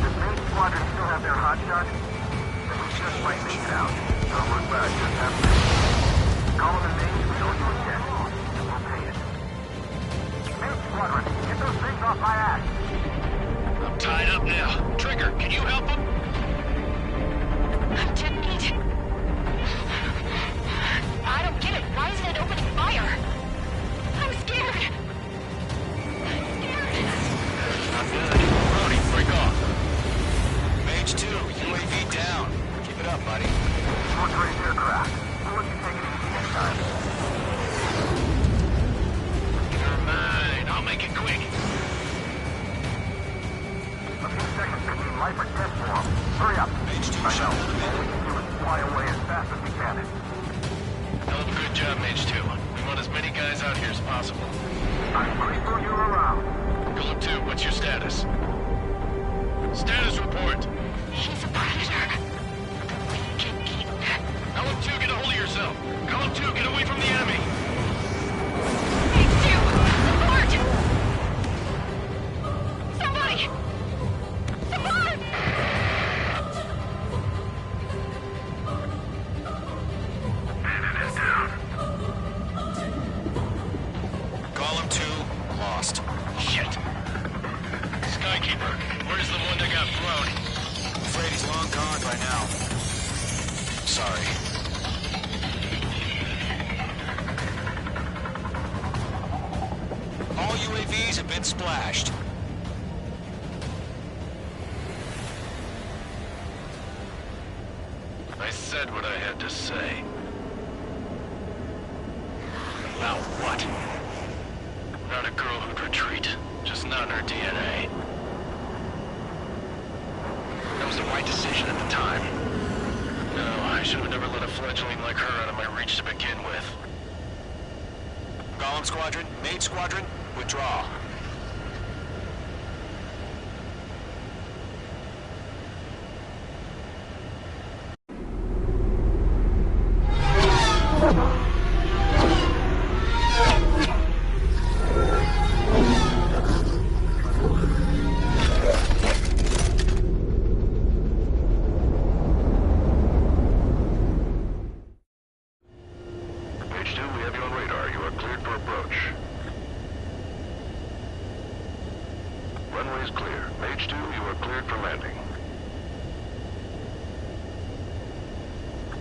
Does main squadron still have their hot shot? Then we just might make it out. Don't look back, just have to. Column and main, we owe you a debt. And we'll pay it. Main squadron, get those things off my ass. I'm tied up now. Trigger, can you help him? I'm dead meat. I don't get it. Why isn't it opening fire? I'm scared. Not good. Brody, break off. Mage 2, UAV down. Keep it up, buddy. Short-range aircraft. We'll let you take it easy next time. Never mind. I'll make it quick. A few seconds between life or death for them. Hurry up. Mage 2, I shot know. in the All middle. we can do is fly away as fast as we can. Hell of a good job, Mage 2. We want as many guys out here as possible. I'm grateful you're around. Column 2, what's your status? Status report. He's a predator. Get eaten. Column 2, get a hold of yourself. Column 2, get away from the enemy. Mage 2, support! Somebody! Support! Bandit is down. Column 2, lost. Shit. Skykeeper, where's the one that got thrown? Afraid he's long gone by now. Sorry. All UAVs have been splashed. I said what I had to say. About what? Not a girl who'd retreat. Just not in her DNA. That was the right decision at the time. No, I should have never let a fledgling like her out of my reach to begin with. Golem Squadron, Main Squadron, withdraw. H2, we have you on radar. You are cleared for approach. Runway is clear. H2, you are cleared for landing.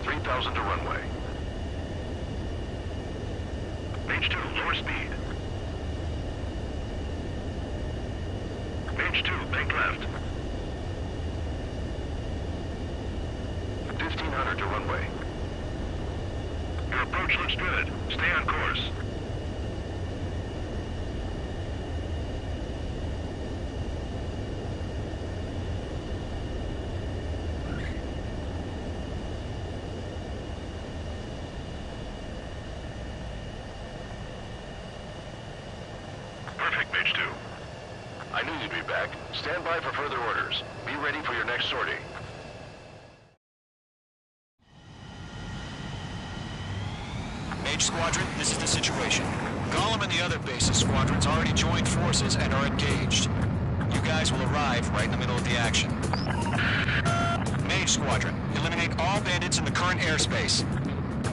3,000 to runway. H2, lower speed. H2, bank left. 1,500 to runway. You're Your approach looks good. Stay on course. Perfect, Mage 2. I knew you'd be back. Stand by for further orders. Be ready for your next sortie. Mage Squadron, this is the situation. Gollum and the other bases squadrons already joined forces and are engaged. You guys will arrive right in the middle of the action. Mage Squadron, eliminate all bandits in the current airspace.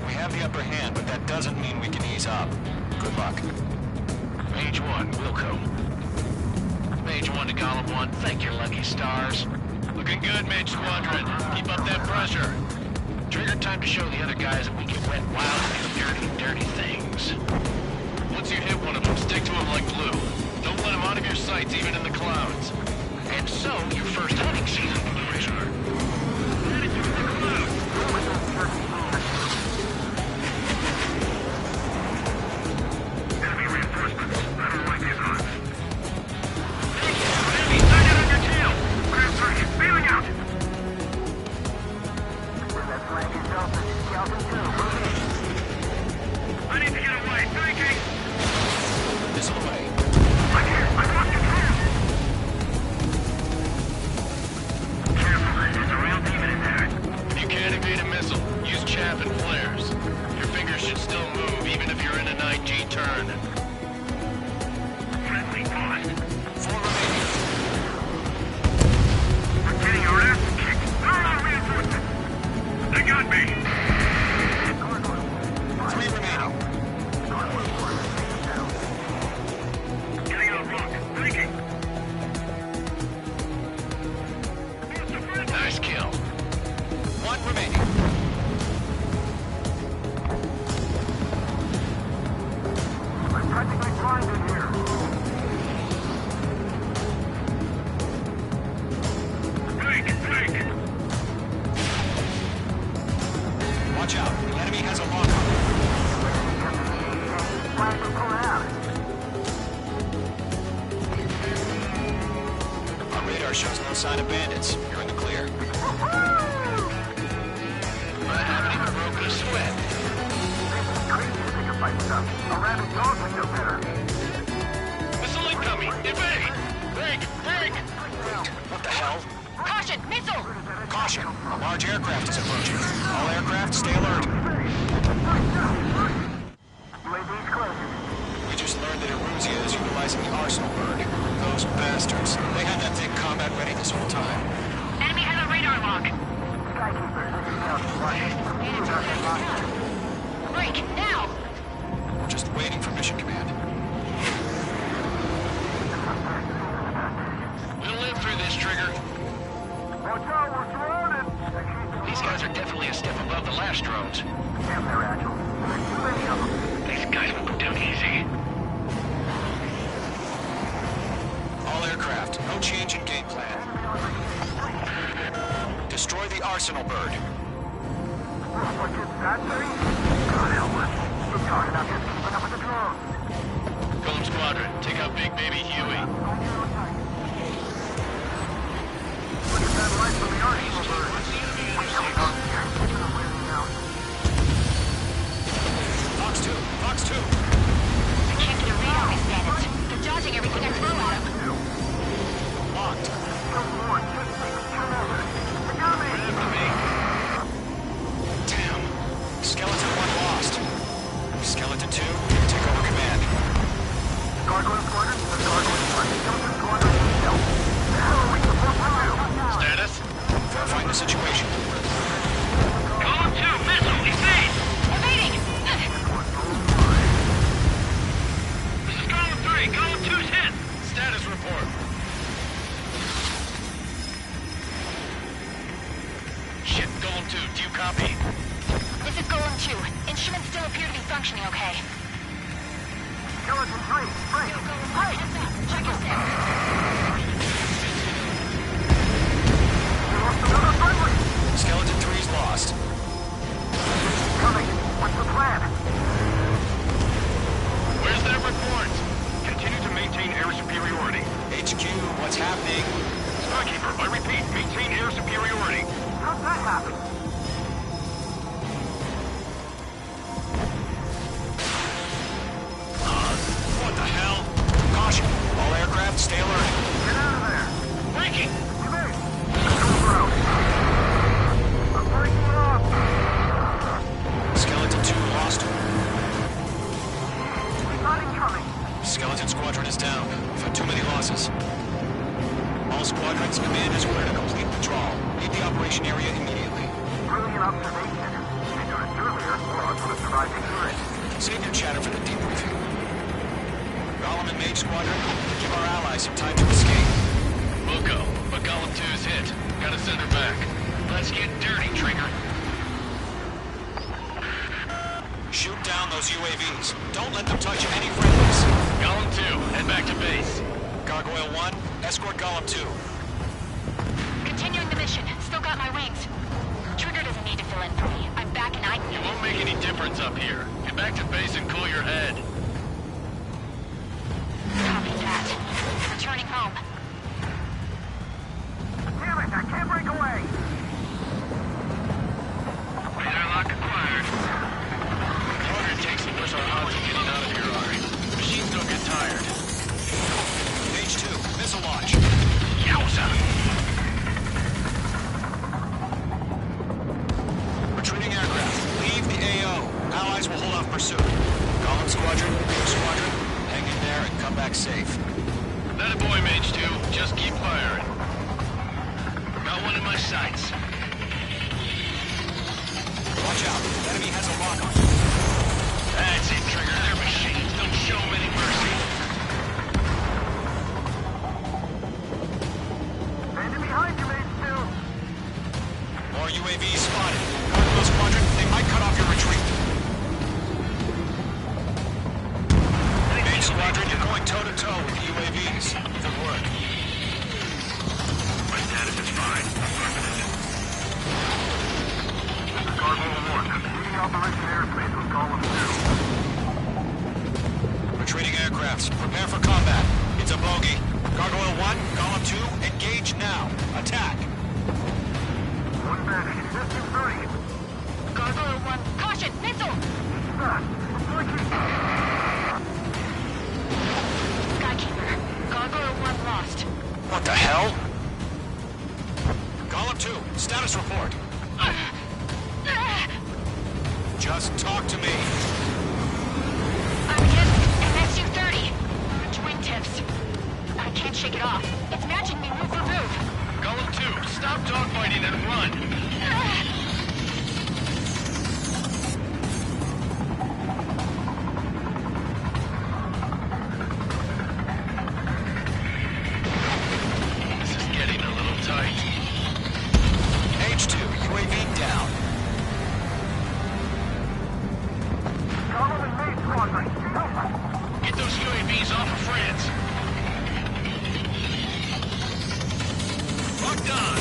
We have the upper hand, but that doesn't mean we can ease up. Good luck. Mage 1, Wilco. Mage 1 to Gollum 1, thank your lucky stars. Looking good, Mage Squadron. Keep up that pressure. Trigger time to show the other guys that we get wet wild and do dirty, dirty things. Once you hit one of them, stick to him like glue. Don't let him out of your sights, even in the clouds. And so, your first hunting season will be over. Headed to the clouds. Enemy reinforcements. I don't like these odds. Enemy sighted on your tail! Ground target, bailing out! I need to get away. Thinking. Missile away. I can't. I lost control. Careful. There's a real demon in there. If you can't evade a missile, use chaff and flares. Your fingers should still move, even if you're in an IG turn. Friendly paused. 4 remaining. We're getting our asses kicked. Throw out reinforcements. They got me. 3 remaining. Getting out rock. Thinking. Nice kill. 1 remaining. I'm practically blind in here. Break. Watch out. The enemy has a lockup. Our radar shows no sign of bandits. You're in the clear. I haven't even broken a sweat. Missile incoming! Evade! Break! Wait, what the hell? Caution! Missile! Caution! A large aircraft is approaching. All aircraft, stay alert. We just learned that Eruzia is utilizing the Arsenal bird. Those bastards. They had that thing combat ready this whole time. Enemy has a radar lock. Break! Now! We're just waiting for mission command. We'll live through this, Trigger. Watch out, we're surrounded. These guys are definitely a step above the last drones. Damn, they're agile. There's too many of them. These guys will go down easy. All aircraft, no change in game plan. Destroy the Arsenal bird. What's it, that thing? God help us. We're talking about just keeping up with the drones. Gollum Squadron, take out Big Baby Huey. Look at that light from the Arsenal bird. What's going on here? Keeping them waiting out. Fox 2, Fox 2. I can't get a read on these bandits. They're dodging everything I throw at them. Locked. Come on, just make it turn over. They got me. Damn. Skeleton 1 lost. Skeleton 2, take over command. Gargoyle Squadron, the Gargoyle Squadron, Skeleton Squadron, no. The hell are we supposed to do? Status? Verifying the situation. Gollum 2, missile, evade! Evading! This is Gollum 3, Gollum 2's hit! Status report. Shit, Gollum 2, do you copy? This is Golem 2. Instruments still appear to be functioning okay. Skeleton 3, break. Hey! Check your set. We lost another friendly. Skeleton 3's lost. Coming. What's the plan? Where's that report? Continue to maintain air superiority. HQ, what's happening? Skykeeper, I repeat, maintain air superiority. How's that happen? What the hell? Caution, all aircraft stay alert. Get out of there! Breaking! You made! Control out! I'm breaking it off! Skeleton 2 lost. We've got incoming! Skeleton Squadron is down. We've had too many losses. All squadrons, command has ordered a complete withdrawal. Leave the operation area immediately. Brilliant observation. They do it earlier, or else would have survived the hearing. Save your chatter for the debriefing. Golem and Mage Squadron, give our allies some time to escape. We'll go, but Golem 2's hit. Gotta send her back. Let's get dirty, Trigger. Shoot down those UAVs. Don't let them touch any friendlies. Golem 2, head back to base. Gargoyle 1, escort Golem 2. Continuing the mission. Still got my wings. Trigger doesn't need to fill in for me. I'm back and I... It won't make any difference up here. Get back to base and cool your head. Copy that. Returning home. Damn it, I can't break away! Radar lock acquired. The longer it takes, the worse our odds of getting out of here are. Machines don't get tired. Mage 2, missile launch. Yowza! Retreating aircraft. Leave the AO. Allies will hold off pursuit. Golem Squadron, Mage Squadron, hang in there and come back safe. That a boy, Mage 2. Just keep firing. Got one in my sights. Watch out. Enemy has a lock on you. That's it, Trigger. They're machines. Don't show them any mercy. Standing behind you, Mage 2! More UAVs spotted. Gargoyle Squadron, they might cut off your retreat. Mage Squadron, you're going toe-to-toe with the UAVs. Good work. My status is fine. Gargoyle 1, leading Operation Airspace with Golem 2. Retreating aircrafts, prepare for combat. It's a bogey. Gargoyle 1, Golem 2, engage now. Attack. One back, distance 30. Gargoyle 1. Caution! Missile! Skykeeper. Gargoyle 1 lost. What the hell? Golem 2, status report. Just talk to me. I'm getting an SU-30. Wingtips. I can't shake it off. It's matching me move for move. Golem 2, stop dogfighting and run. This is getting a little tight. H2, UAV down. Golem and Mage Squadron, Get those UAVs off of France. Locked on.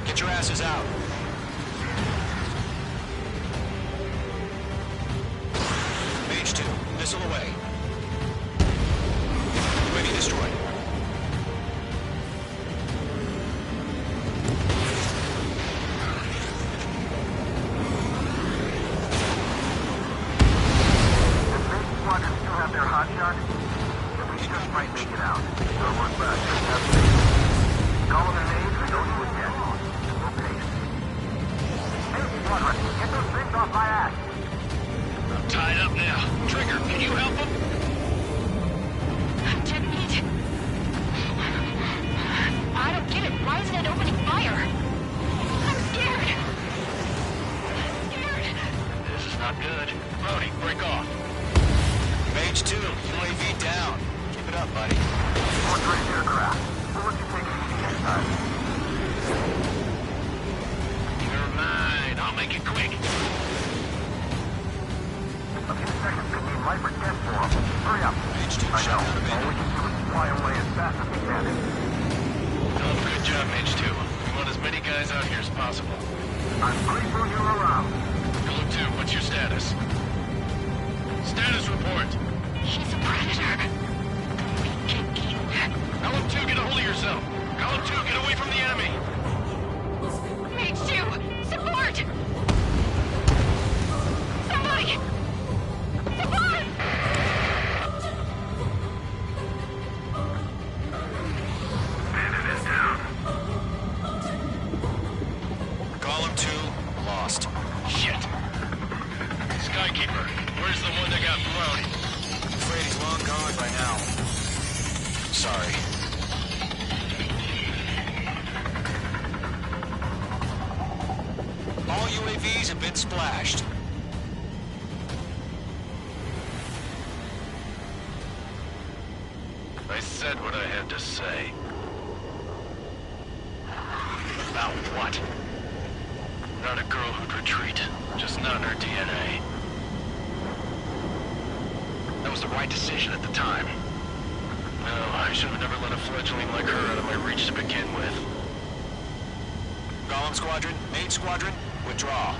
Get your asses out. Mage 2, missile away. UAV destroyed. Squadron still have their hot shot? We just might make it out. We'll look back. Golem and Mage, we don't do it yet. We'll pace. Good job, Mage 2. We want as many guys out here as possible. I'm grateful you're around. Golem 2, what's your status? Status report. He's a predator. We can eat him. Golem 2, get a hold of yourself. Golem 2, get away from the enemy. Mage 2, support! Somebody! Support! Bandit is down. Golem 2, lost. Shit. Skykeeper, where's the one that got brownie? I'm afraid he's long gone by now. Sorry. All UAVs have been splashed. I said what I had to say. About what? Not a girl who'd retreat. Just not in her DNA. That was the right decision at the time. No, I should have never let a fledgling like her out of my reach to begin with. Golem Squadron, Mage Squadron, withdraw.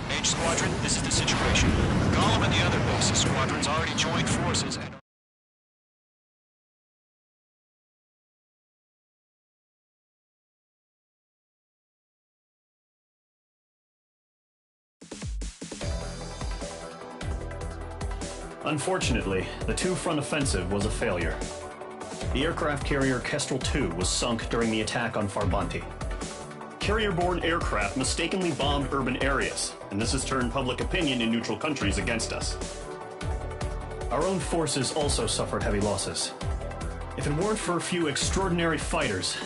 Mage Squadron, this is the situation. Golem and the other bases squadrons already joined forces and... Unfortunately, the two-front offensive was a failure. The aircraft carrier Kestrel II was sunk during the attack on Farbanti. Carrier-borne aircraft mistakenly bombed urban areas, and this has turned public opinion in neutral countries against us. Our own forces also suffered heavy losses. If it weren't for a few extraordinary fighters,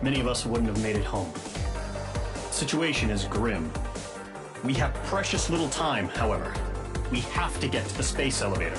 many of us wouldn't have made it home. The situation is grim. We have precious little time, however. We have to get to the space elevator.